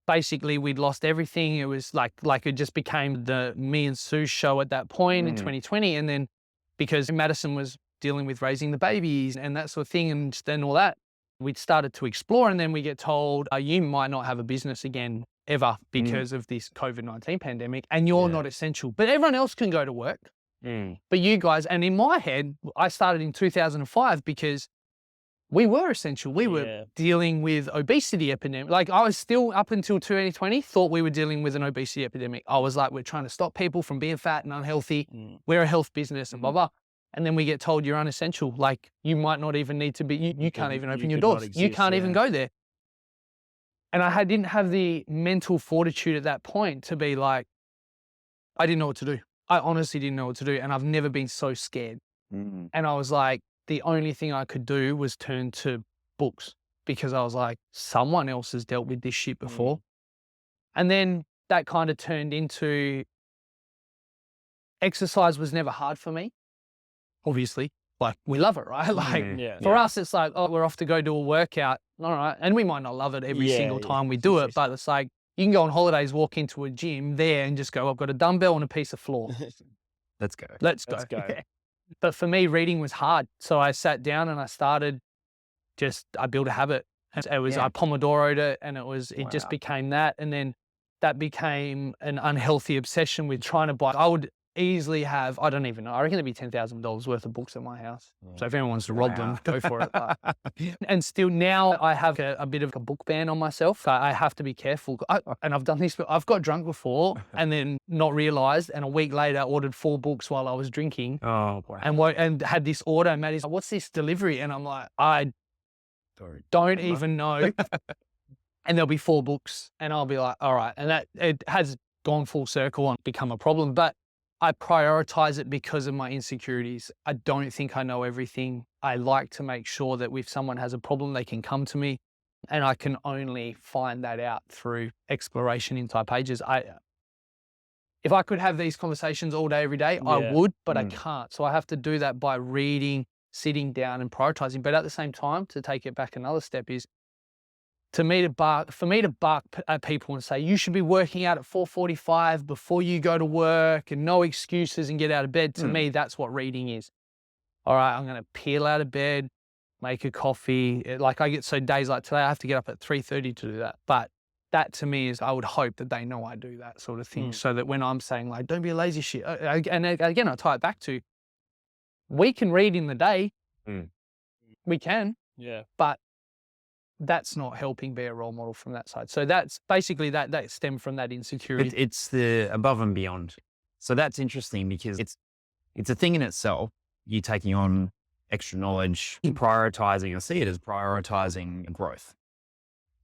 Basically, we'd lost everything. It was like it just became the me and Sue show at that point in 2020. And then because Madison was dealing with raising the babies and that sort of thing, and then all that, we'd started to explore. And then we get told, you might not have a business again ever because of this COVID-19 pandemic, and you're not essential. But everyone else can go to work. But you guys, and in my head, I started in 2005 because we were essential. We were dealing with obesity epidemic. Like I was still up until 2020, thought we were dealing with an obesity epidemic. I was like, we're trying to stop people from being fat and unhealthy. We're a health business and blah, blah. And then we get told you're unessential. Like you might not even need to be, you can't even open your doors. You can't even go there. And I didn't have the mental fortitude at that point to be like, I didn't know what to do. I honestly didn't know what to do. And I've never been so scared. And I was like, the only thing I could do was turn to books because I was like, someone else has dealt with this shit before. And then that kind of turned into exercise was never hard for me. Obviously, like we love it, right? Like for us, it's like, oh, we're off to go do a workout. All right. And we might not love it every single time we do it, but it's like, you can go on holidays, walk into a gym there and just go, I've got a dumbbell and a piece of floor. Let's go. Let's go. Yeah. But for me, reading was hard. So I sat down and I started I built a habit. It was, I Pomodoro'd it and it just became that. And then that became an unhealthy obsession with trying to buy. I would easily have, I don't even know, I reckon there'd be $10,000 worth of books at my house. So if anyone wants to rob them, go for it. And still now I have a bit of a book ban on myself. I have to be careful. And I've done this, I've got drunk before and then not realized. And a week later ordered 4 books while I was drinking. Oh, wow. And had this order and Maddie's like, what's this delivery? And I'm like, I don't even know. And there'll be 4 books and I'll be like, all right. And that it has gone full circle and become a problem. But I prioritize it because of my insecurities. I don't think I know everything. I like to make sure that if someone has a problem, they can come to me, and I can only find that out through exploration inside pages. If I could have these conversations all day, every day, I would, but I can't. So I have to do that by reading, sitting down and prioritizing. But at the same time, to take it back another step is, for me to bark at people and say, you should be working out at 4:45 before you go to work and no excuses and get out of bed. To me, that's what reading is. all right, I'm going to peel out of bed, make a coffee. Like I get, so days like today, I have to get up at 3:30 to do that. But that to me is, I would hope that they know I do that sort of thing. So that when I'm saying like, don't be a lazy shit. And again, I tie it back to, we can read in the day. We can. Yeah. But that's not helping be a role model from that side. So that's basically that stemmed from that insecurity. It's the above and beyond. So that's interesting because it's a thing in itself. You taking on extra knowledge, prioritizing, I see it as prioritizing growth.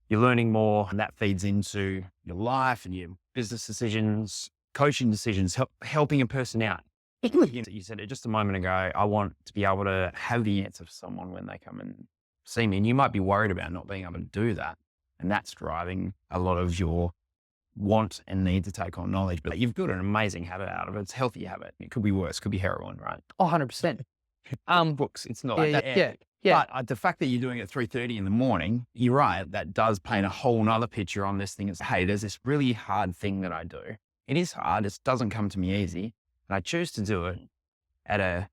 You're learning more, and that feeds into your life and your business decisions, coaching decisions, helping a person out. You said it just a moment ago, I want to be able to have the answer for someone when they come and see me. And you might be worried about not being able to do that. And that's driving a lot of your want and need to take on knowledge. But you've built an amazing habit out of it. It's a healthy habit. It could be worse, could be heroin, right? Oh, 100%. Books, it's not like that. Yeah. But the fact that you're doing it at 3:30 in the morning, you're right, that does paint a whole nother picture on this thing. It's, hey, there's this really hard thing that I do. It is hard. It doesn't come to me easy. And I choose to do it at a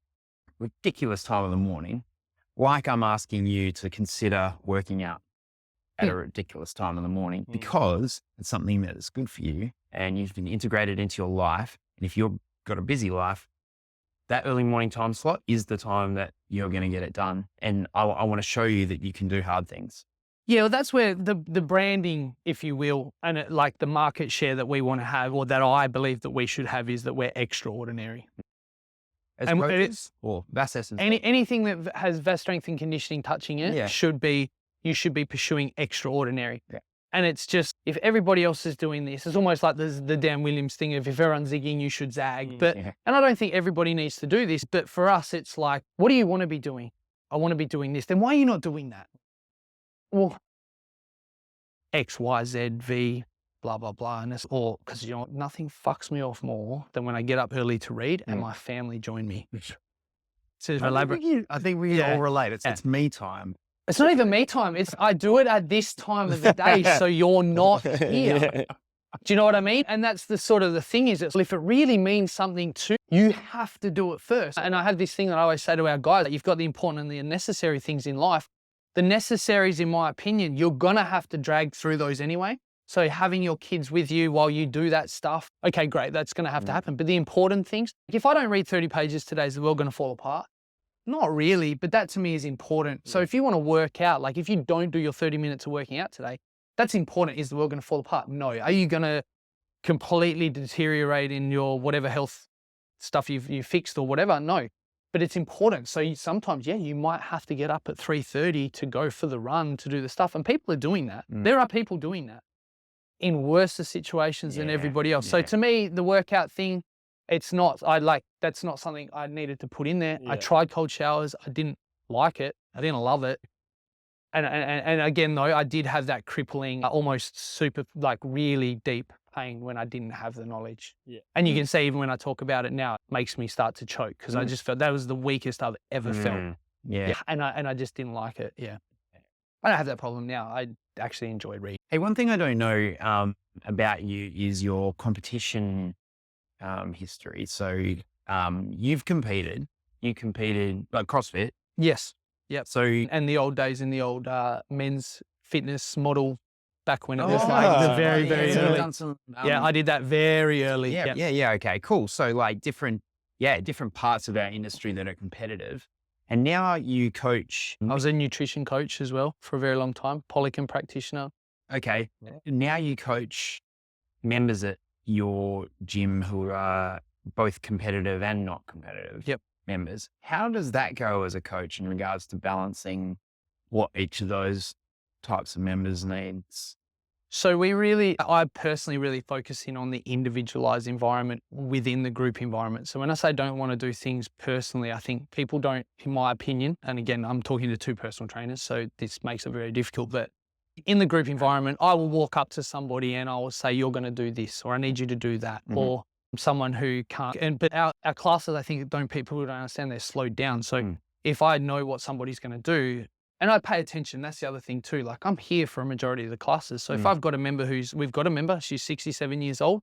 ridiculous time of the morning, like I'm asking you to consider working out at a ridiculous time in the morning, because it's something that is good for you and you've been integrated into your life. And if you've got a busy life, that early morning time slot is the time that you're going to get it done. And I want to show you that you can do hard things. Yeah, well, that's where the branding, if you will, and like the market share that we want to have, or that I believe that we should have, is that we're extraordinary. As And coaches, or Vasse anything that has Vasse Strength and Conditioning touching it you should be pursuing extraordinary. Yeah. And it's just, if everybody else is doing this, it's almost like there's the Dan Williams thing of, if everyone's zigging, you should zag. But and I don't think everybody needs to do this, but for us, it's like, what do you want to be doing? I want to be doing this. Then why are you not doing that? Well, X, Y, Z, V, blah, blah, blah. And it's all because, you know, nothing fucks me off more than when I get up early to read and my family join me. I think we all relate. It's me time. It's not even me time. I do it at this time of the day, so you're not here. Do you know what I mean? And that's the sort of the thing is, if it really means something to you, have to do it first. And I have this thing that I always say to our guys, that you've got the important and the unnecessary things in life. The necessaries, in my opinion, you're going to have to drag through those anyway. So having your kids with you while you do that stuff, okay, great, that's going to have to happen. But the important things, if I don't read 30 pages today, is the world going to fall apart? Not really, but that to me is important. So if you want to work out, like if you don't do your 30 minutes of working out today, that's important. Is the world going to fall apart? No. Are you going to completely deteriorate in your whatever health stuff you fixed or whatever? No. But it's important. So sometimes, you might have to get up at 3:30 to go for the run, to do the stuff. And people are doing that. There are people doing that in worse situations than everybody else. So to me, the workout thing, that's not something I needed to put in there. I tried cold showers. I didn't like it. I didn't love it. And again, though, I did have that crippling, almost super, like really deep pain when I didn't have the knowledge. Yeah. And you can see even when I talk about it now, it makes me start to choke because I just felt that was the weakest I've ever felt. Yeah. And I just didn't like it. Yeah. I don't have that problem now. I actually enjoy reading. Hey, one thing I don't know about you is your competition history. So you competed like CrossFit. Yes. Yep. So and the old days in the old men's fitness model back when it was like the very, very early. Some, I did that very early. Yeah. Okay, cool. So like different parts of our industry that are competitive. And now you coach. I was a nutrition coach as well for a very long time, polycom practitioner. Okay. Yeah. Now you coach members at your gym who are both competitive and not competitive members. How does that go as a coach in regards to balancing what each of those types of members needs? So I personally really focus in on the individualized environment within the group environment. So when I say don't want to do things personally, I think people don't, in my opinion, and again, I'm talking to two personal trainers, so this makes it very difficult, but in the group environment, I will walk up to somebody and I will say, you're going to do this, or I need you to do that, or someone who can't. But our classes, I think people don't understand, they're slowed down. So if I know what somebody's going to do, and I pay attention, that's the other thing too. Like I'm here for a majority of the classes. So if I've got a member we've got a member, she's 67 years old.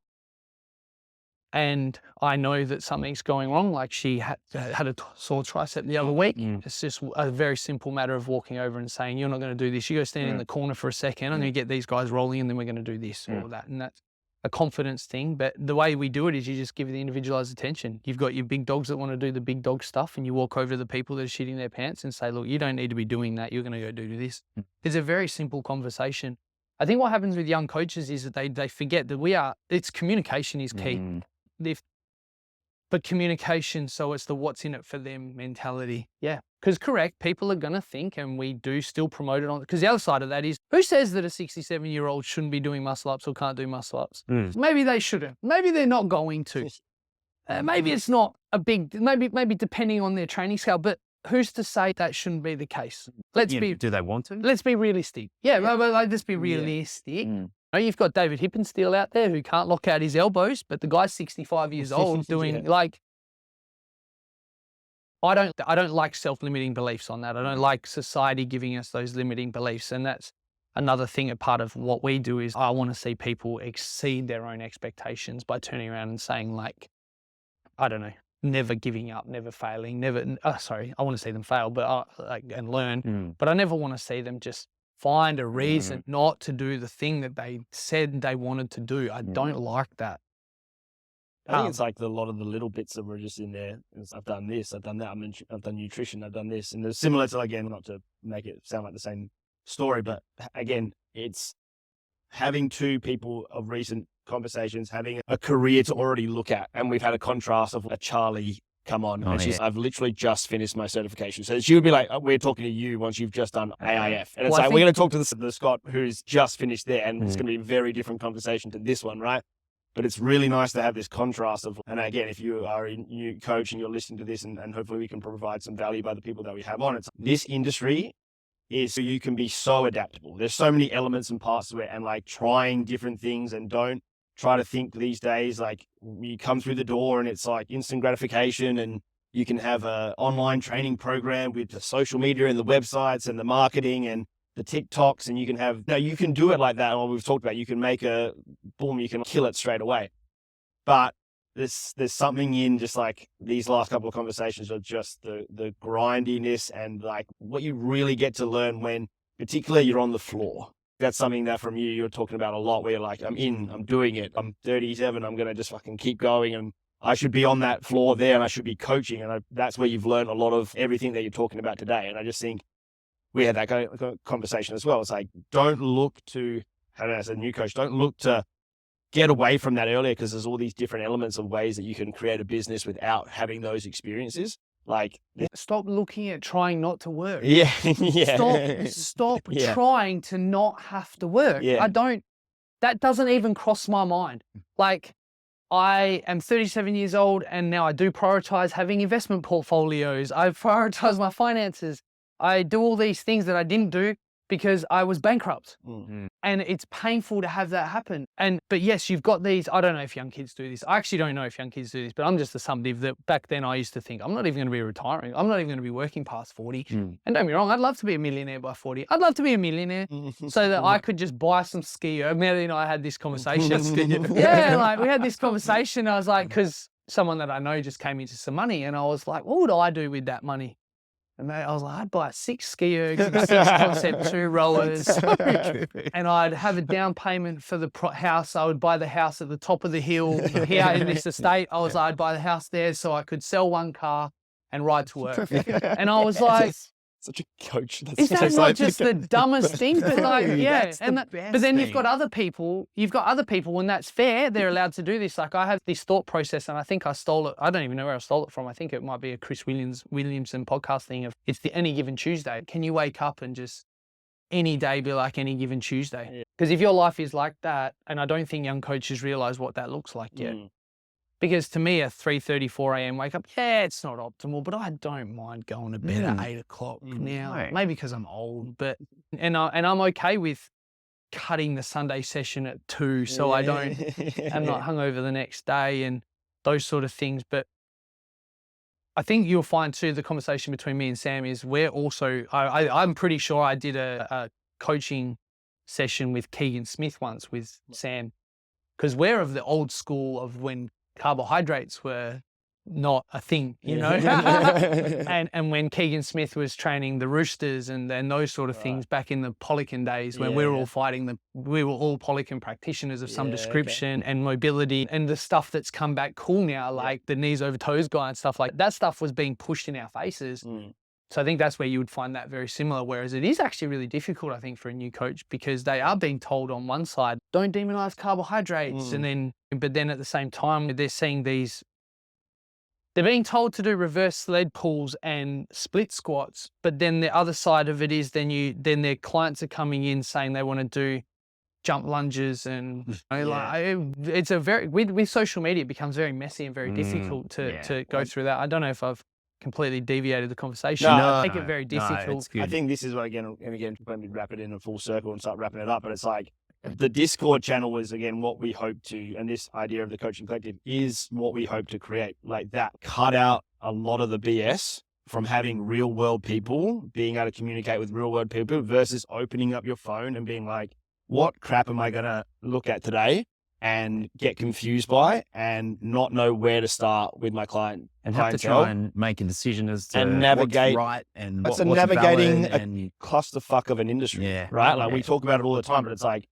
and I know that something's going wrong, like she had a sore tricep the other week. It's just a very simple matter of walking over and saying, you're not going to do this. You go stand in the corner for a second. I'm going to get these guys rolling, and then we're going to do this or that. And that's a confidence thing. But the way we do it is you just give the individualized attention. You've got your big dogs that want to do the big dog stuff, and you walk over to the people that are shitting their pants and say, look, you don't need to be doing that. You're going to go do this. It's a very simple conversation. I think what happens with young coaches is that they forget that it's communication is key. But communication, so it's the what's in it for them mentality. Yeah, because correct, people are going to think, and we do still promote it on, because the other side of that is, who says that a 67-year-old shouldn't be doing muscle-ups or can't do muscle-ups? Maybe they shouldn't. Maybe they're not going to. Maybe it's not a big, maybe depending on their training scale, but who's to say that shouldn't be the case? Do they want to? Let's be realistic. Yeah. Let's be realistic. You've got David Hippensteel out there who can't lock out his elbows, but the guy's 65 years old doing I don't like self-limiting beliefs on that. I don't like society giving us those limiting beliefs. And that's another thing, a part of what we do is I want to see people exceed their own expectations by turning around and saying I don't know, never giving up, never failing, I want to see them fail, but and learn, but I never want to see them just find a reason not to do the thing that they said they wanted to do. I don't like that. I think it's like a lot of the little bits that were just in there. I've done this, I've done that, I've done nutrition, I've done this. And it's similar to, again, not to make it sound like the same story, but again, it's having two people of recent conversations, having a career to already look at. And we've had a contrast of a Charlie come on. I've literally just finished my certification. So she would be like, we're talking to you once you've just done AIF. And it's we're going to talk to the Scott who's just finished there. And it's going to be a very different conversation to this one, right? But it's really nice to have this contrast of, and again, if you are a new coach and you're listening to this, and hopefully we can provide some value by the people that we have on it. This industry is so you can be so adaptable. There's so many elements and parts to it, and trying different things, and don't try to think these days you come through the door and it's instant gratification, and you can have a online training program with the social media and the websites and the marketing and the TikToks, and you can do it like that. What we've talked about, you can make you can kill it straight away. But there's something in just these last couple of conversations of just the grindiness and what you really get to learn when, particularly, you're on the floor. That's something that from you're talking about a lot, where you're I'm doing it. I'm 37. I'm going to just fucking keep going, and I should be on that floor there, and I should be coaching. And that's where you've learned a lot of everything that you're talking about today. And I just think we had that kind of conversation as well. It's don't look to, as a new coach, don't look to get away from that earlier, because there's all these different elements of ways that you can create a business without having those experiences. Stop looking at trying not to work. Yeah. Stop trying to not have to work. Yeah. That doesn't even cross my mind. I am 37 years old, and now I do prioritize having investment portfolios. I prioritize my finances. I do all these things that I didn't do because I was bankrupt. And it's painful to have that happen. But yes, you've got these, I don't know if young kids do this. I actually don't know if young kids do this, but I'm just assumptive that back then I used to think, I'm not even going to be retiring. I'm not even going to be working past 40. And don't get me wrong, I'd love to be a millionaire by 40. I'd love to be a millionaire so that I could just buy some ski. Melly and I had this conversation. We had this conversation. I was because someone that I know just came into some money, and I was like, what would I do with that money? And I was like, I'd buy 6 ski ergs, 6 Concept 2 rollers, and I'd have a down payment for the house. I would buy the house at the top of the hill here in this estate. I'd buy the house there so I could sell one car and ride to work. And I was like, such a coach. Is that not just the dumbest thing? But but then you've got other people, and that's fair. They're allowed to do this. I have this thought process, and I think I stole it. I don't even know where I stole it from. I think it might be a Chris Williamson podcast thing of, it's the any given Tuesday. Can you wake up and just any day be like any given Tuesday? Because if your life is like that, and I don't think young coaches realize what that looks like yet. Because to me, a 3:30, 4 a.m. wake up, it's not optimal, but I don't mind going to bed at 8 o'clock now. Maybe because I'm old, but and I'm okay with cutting the Sunday session at 2, so I'm not hungover the next day and those sort of things. But I think you'll find too, the conversation between me and Sam is we're also, I'm pretty sure I did a coaching session with Keegan Smith once with Sam, because we're of the old school of when carbohydrates were not a thing, you know. and when Keegan Smith was training the Roosters and those sort of things back in the Polycan days, when we were all fighting we were all Polycan practitioners of some description and mobility, and the stuff that's come back cool now, like the knees over toes guy and stuff like that stuff was being pushed in our faces. So I think that's where you would find that very similar, whereas it is actually really difficult, I think, for a new coach, because they are being told on one side, don't demonize carbohydrates, but then at the same time, they're seeing they're being told to do reverse sled pulls and split squats, but then the other side of it is then their clients are coming in saying they want to do jump lunges and it's a very, with social media, it becomes very messy and very difficult to go through that. I don't know if I've completely deviated the conversation. I make it very difficult. I think this is what, again, when we wrap it in a full circle and start wrapping it up, but it's like, the Discord channel is, again, what we hope to, and this idea of the coaching collective is what we hope to create. Like that, cut out a lot of the BS from having real world people, being able to communicate with real world people versus opening up your phone and being like, what crap am I going to look at today and get confused by and not know where to start with my client. And have to try and make a decision as to navigate, what's right and what's navigating a clusterfuck of an industry, right? Yeah. Like we talk about it all the time, but it's like,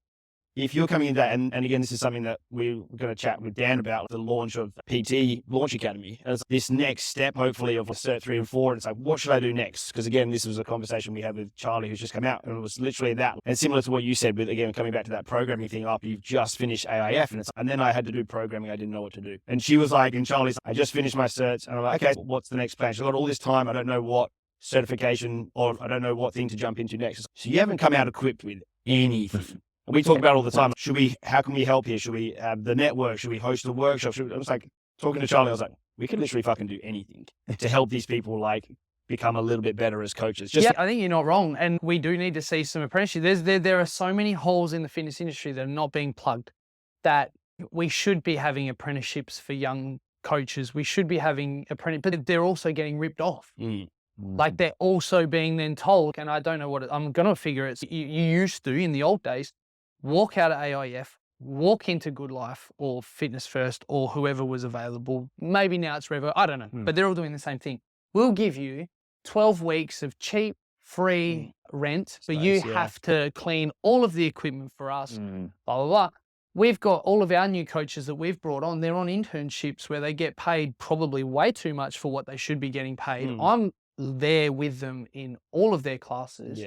if you're coming into that, and again, this is something that we're going to chat with Dan about, the launch of PT Launch Academy, as this next step, hopefully, of Cert 3 and 4. And it's like, what should I do next? Because again, this was a conversation we had with Charlie, who's just come out, and it was literally that. And similar to what you said, with, again, coming back to that programming thing, after you've just finished AIF, and then I had to do programming, I didn't know what to do. And she was like, and Charlie's, I just finished my certs, and I'm like, okay, what's the next plan? She's got all this time, I don't know what certification, or I don't know what thing to jump into next. So you haven't come out equipped with anything. We talk about all the time, how can we help here? Should we have the network? Should we host a workshop? I was like, talking to Charlie, I was like, we could literally fucking do anything to help these people like become a little bit better as coaches. I think you're not wrong. And we do need to see some apprenticeship. There are so many holes in the fitness industry that are not being plugged, that we should be having apprenticeships for young coaches. We should be having but they're also getting ripped off. Like they're also being then told, and I don't know I'm going to figure it. You used to, in the old days, walk out of AIF, walk into Good Life or Fitness First or whoever was available. Maybe now it's Revo, I don't know, but they're all doing the same thing. We'll give you 12 weeks of cheap, free rent, but you have to clean all of the equipment for us, blah, blah, blah. We've got all of our new coaches that we've brought on, they're on internships where they get paid probably way too much for what they should be getting paid. I'm there with them in all of their classes.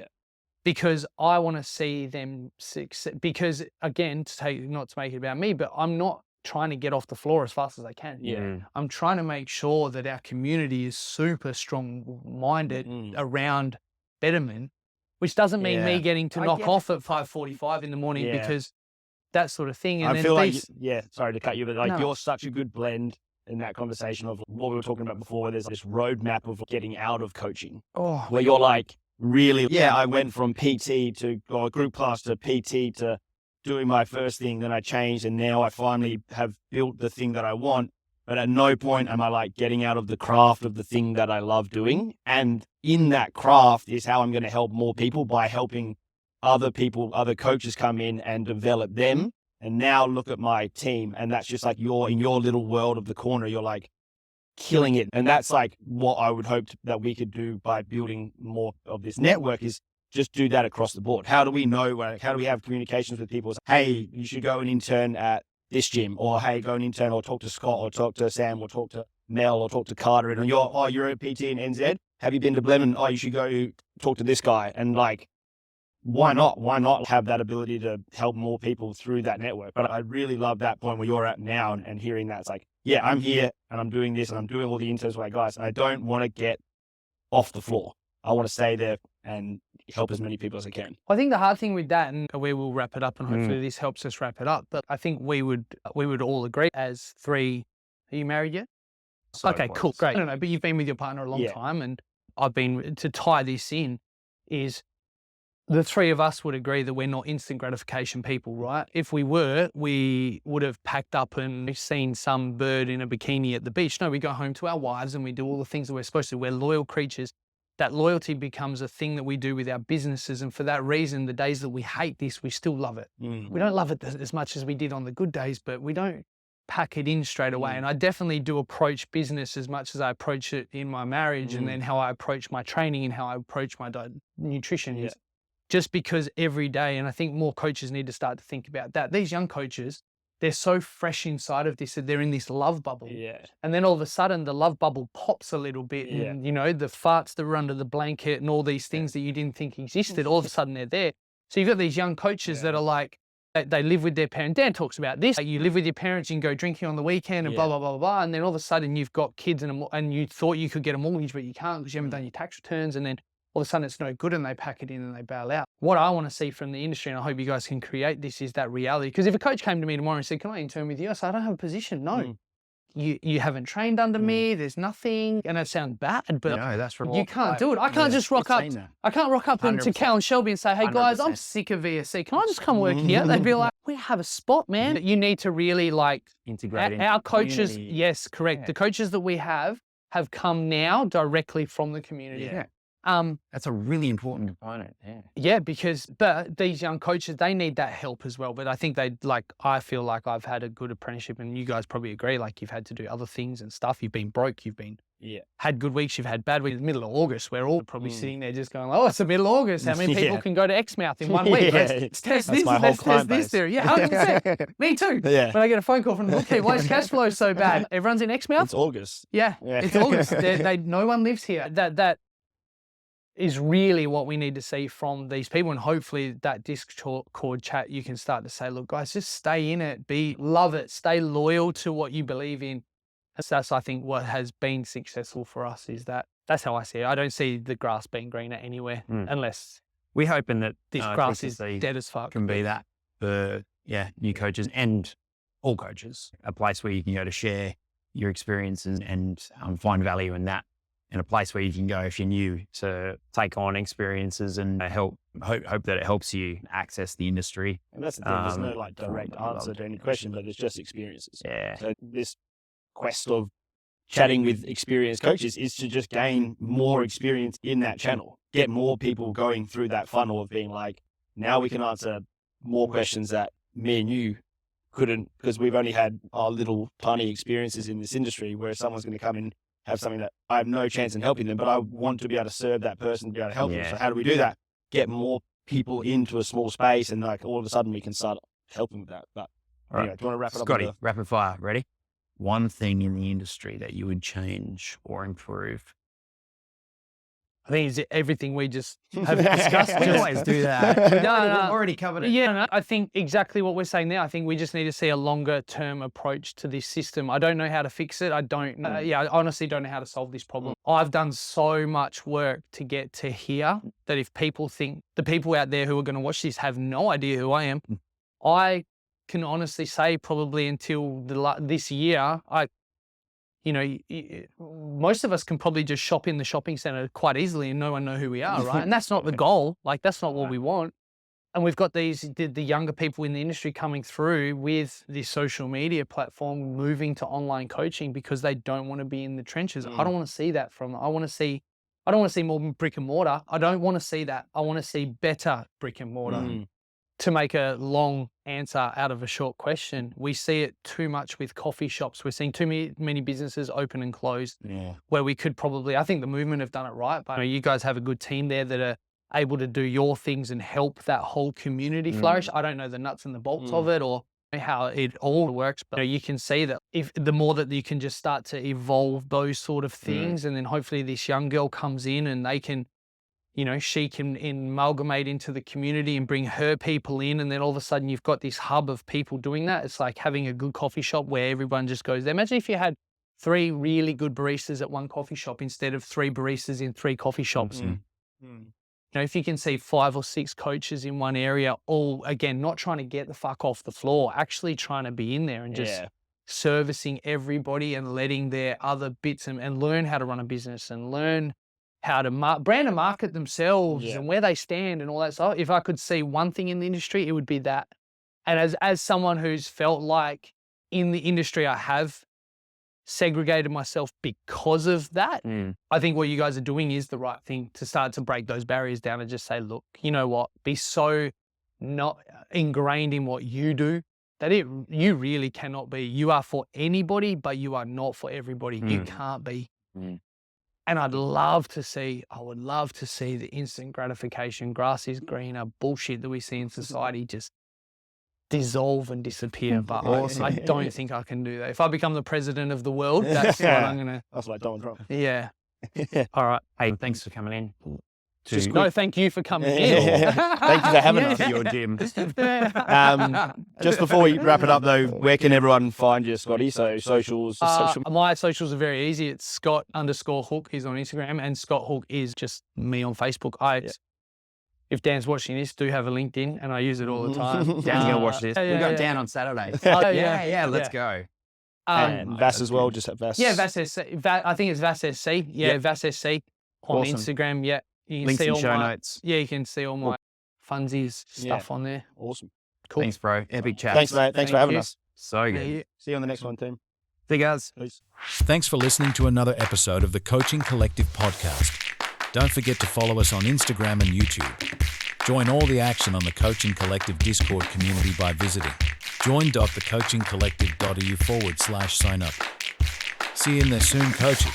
Because I want to see them succeed. Because again, not to make it about me, but I'm not trying to get off the floor as fast as I can. I'm trying to make sure that our community is super strong-minded around betterment, which doesn't mean me getting to knock off at 5:45 in the morning because that sort of thing. And I feel like, sorry to cut you, but like you're such a good blend in that conversation of what we were talking about before, where there's this roadmap of getting out of coaching, where you're like, really, I went from PT to group class to PT to doing my first thing, then I changed, and now I finally have built the thing that I want. But at no point am I like getting out of the craft of the thing that I love doing. And in that craft is how I'm going to help more people, by helping other people, other coaches come in and develop them. And now look at my team. And that's just like you're in your little world of the corner, you're like killing it. And that's like what I would hope that we could do by building more of this network, is just do that across the board. How do we know, how do we have communications with people? Hey, you should go and intern at this gym, or hey, go and intern, or talk to Scott, or talk to Sam, or talk to Mel, or talk to Carter. And you're a PT in NZ. Have you been to Blenheim? Oh, you should go talk to this guy. And like, why not? Why not have that ability to help more people through that network? But I really love that point where you're at now, and hearing that. It's like, yeah, I'm here and I'm doing this and I'm doing all the interns with my guys. And I don't want to get off the floor. I want to stay there and help as many people as I can. I think the hard thing with that, and we will wrap it up, and hopefully this helps us wrap it up, but I think we would all agree as three. Are you married yet? Okay, cool, great. I don't know, but you've been with your partner a long time, and I've been, to tie this in, is the three of us would agree that we're not instant gratification people, right? If we were, we would have packed up and seen some bird in a bikini at the beach. No, we go home to our wives and we do all the things that we're supposed to. We're loyal creatures. That loyalty becomes a thing that we do with our businesses. And for that reason, the days that we hate this, we still love it. We don't love it as much as we did on the good days, but we don't pack it in straight away. And I definitely do approach business as much as I approach it in my marriage, and then how I approach my training and how I approach my nutrition is just because every day. And I think more coaches need to start to think about that. These young coaches, they're so fresh inside of this that they're in this love bubble. And then all of a sudden the love bubble pops a little bit and, you know, the farts that were under the blanket and all these things that you didn't think existed, all of a sudden they're there. So you've got these young coaches that are like, they live with their parents. Dan talks about this. Like, you live with your parents, you can go drinking on the weekend and blah, blah, blah, blah, blah. And then all of a sudden you've got kids and you thought you could get a mortgage, but you can't because you haven't done your tax returns. And then all of a sudden it's no good and they pack it in and they bail out. What I want to see from the industry, and I hope you guys can create this, is that reality. Because if a coach came to me tomorrow and said, can I intern with you? I said, I don't have a position. No. You haven't trained under me. There's nothing. And that sounds bad, but no, that's right. You can't do it. I can't just rock up. I can't rock up to Cal and Shelby and say, hey guys, 100%. I'm sick of VSC. Can I just come work here? They'd be like, we have a spot, man. You need to really like integrate our coaches. Community. Yes, correct. Yeah. The coaches that we have come now directly from the community. Yeah. That's a really important component. But these young coaches, they need that help as well. But I think I feel like I've had a good apprenticeship, and you guys probably agree, like you've had to do other things and stuff. You've been broke, you've been had good weeks, you've had bad weeks. Middle of August, we're all probably sitting there just going, oh, it's the middle of August. How many people can go to Exmouth in 1 week? Let's test this, let's test this theory. Yeah, 100%. Me too. When I get a phone call from the bookkeeper, why is cash flow so bad? Everyone's in Exmouth? It's August. Yeah. It's August. No one lives here. That is really what we need to see from these people. And hopefully that Discord chat, you can start to say, look, guys, just stay in it, love it, stay loyal to what you believe in. That's, I think, what has been successful for us is that's how I see it. I don't see the grass being greener anywhere unless we're hoping that this grass is dead as fuck. Can be that for, new coaches and all coaches, a place where you can go to share your experiences and find value in that. And a place where you can go if you're new to take on experiences and hope that it helps you access the industry. And that's the thing, there's no direct answer to any question, but it's just experiences. So this quest of chatting with experienced coaches is to just gain more experience in that channel, get more people going through that funnel of being like, now we can answer more questions that me and you couldn't, because we've only had our little tiny experiences in this industry, where someone's going to come in, have something that I have no chance in helping them, but I want to be able to serve that person, to be able to help them. So how do we do that? Get more people into a small space, and like all of a sudden we can start helping with that. But anyway, do you want to wrap it up? Scotty, rapid fire. Ready? One thing in the industry that you would change or improve? I think it's everything we just have discussed. We always do that. We've already covered it. Yeah, I think exactly what we're saying now. I think we just need to see a longer term approach to this system. I don't know how to fix it. I don't know. I honestly don't know how to solve this problem. I've done so much work to get to here that if people think, the people out there who are going to watch this have no idea who I am, I can honestly say probably until this year, most of us can probably just shop in the shopping center quite easily and no one know who we are, right? And that's not the goal. Like, that's not what we want. And we've got the younger people in the industry coming through with this social media platform, moving to online coaching because they don't want to be in the trenches. I don't want to see that from them. I don't want to see more brick and mortar. I don't want to see that. I want to see better brick and mortar. To make a long answer out of a short question, we see it too much with coffee shops. We're seeing too many businesses open and closed where we could probably, I think the movement have done it right, but you guys have a good team there that are able to do your things and help that whole community flourish. I don't know the nuts and the bolts of it or how it all works, but you can see that if the more that you can just start to evolve those sort of things, and then hopefully this young girl comes in and they can, she can amalgamate into the community and bring her people in. And then all of a sudden you've got this hub of people doing that. It's like having a good coffee shop where everyone just goes there. Imagine if you had 3 really good baristas at one coffee shop instead of 3 baristas in 3 coffee shops. If you can see 5 or 6 coaches in one area, all, again, not trying to get the fuck off the floor, actually trying to be in there and just servicing everybody and letting their other bits and learn how to run a business and learn how to brand and market themselves and where they stand and all that stuff. If I could see one thing in the industry, it would be that. And as someone who's felt like in the industry, I have segregated myself because of that. I think what you guys are doing is the right thing, to start to break those barriers down and just say, look, you know what, be so not ingrained in what you do that you really cannot be. You are for anybody, but you are not for everybody. You can't be. And I would love to see the instant gratification, grass is greener bullshit that we see in society just dissolve and disappear. But I don't think I can do that. If I become the president of the world, that's what I'm going to. That's like Donald Trump. Yeah. All right. Hey, thanks for coming in. No, thank you for coming in. Thank you for having us. Your gym. Just before we wrap it up, though, where can everyone find you, Scotty? So socials. My socials are very easy. It's Scott_Hook. He's on Instagram, and Scott Hook is just me on Facebook. If Dan's watching this, do have a LinkedIn, and I use it all the time. Dan's gonna watch this. We got Dan on Saturday. Let's go. And Vasse as well. Just at Vasse. Yeah, Vasse SC. I think it's Vasse SC. Yeah, Vasse SC on Instagram. Yeah. You can links see in all show my notes. Yeah, you can see all my funsies stuff on there. Awesome. Cool. Thanks, bro. Epic chat. Thanks, mate. Thanks for having us. So good. Yeah. See you on the next one, team. See you guys. Peace. Thanks for listening to another episode of the Coaching Collective podcast. Don't forget to follow us on Instagram and YouTube. Join all the action on the Coaching Collective Discord community by visiting join.thecoachingcollective.eu/sign up. See you in there soon, coaches.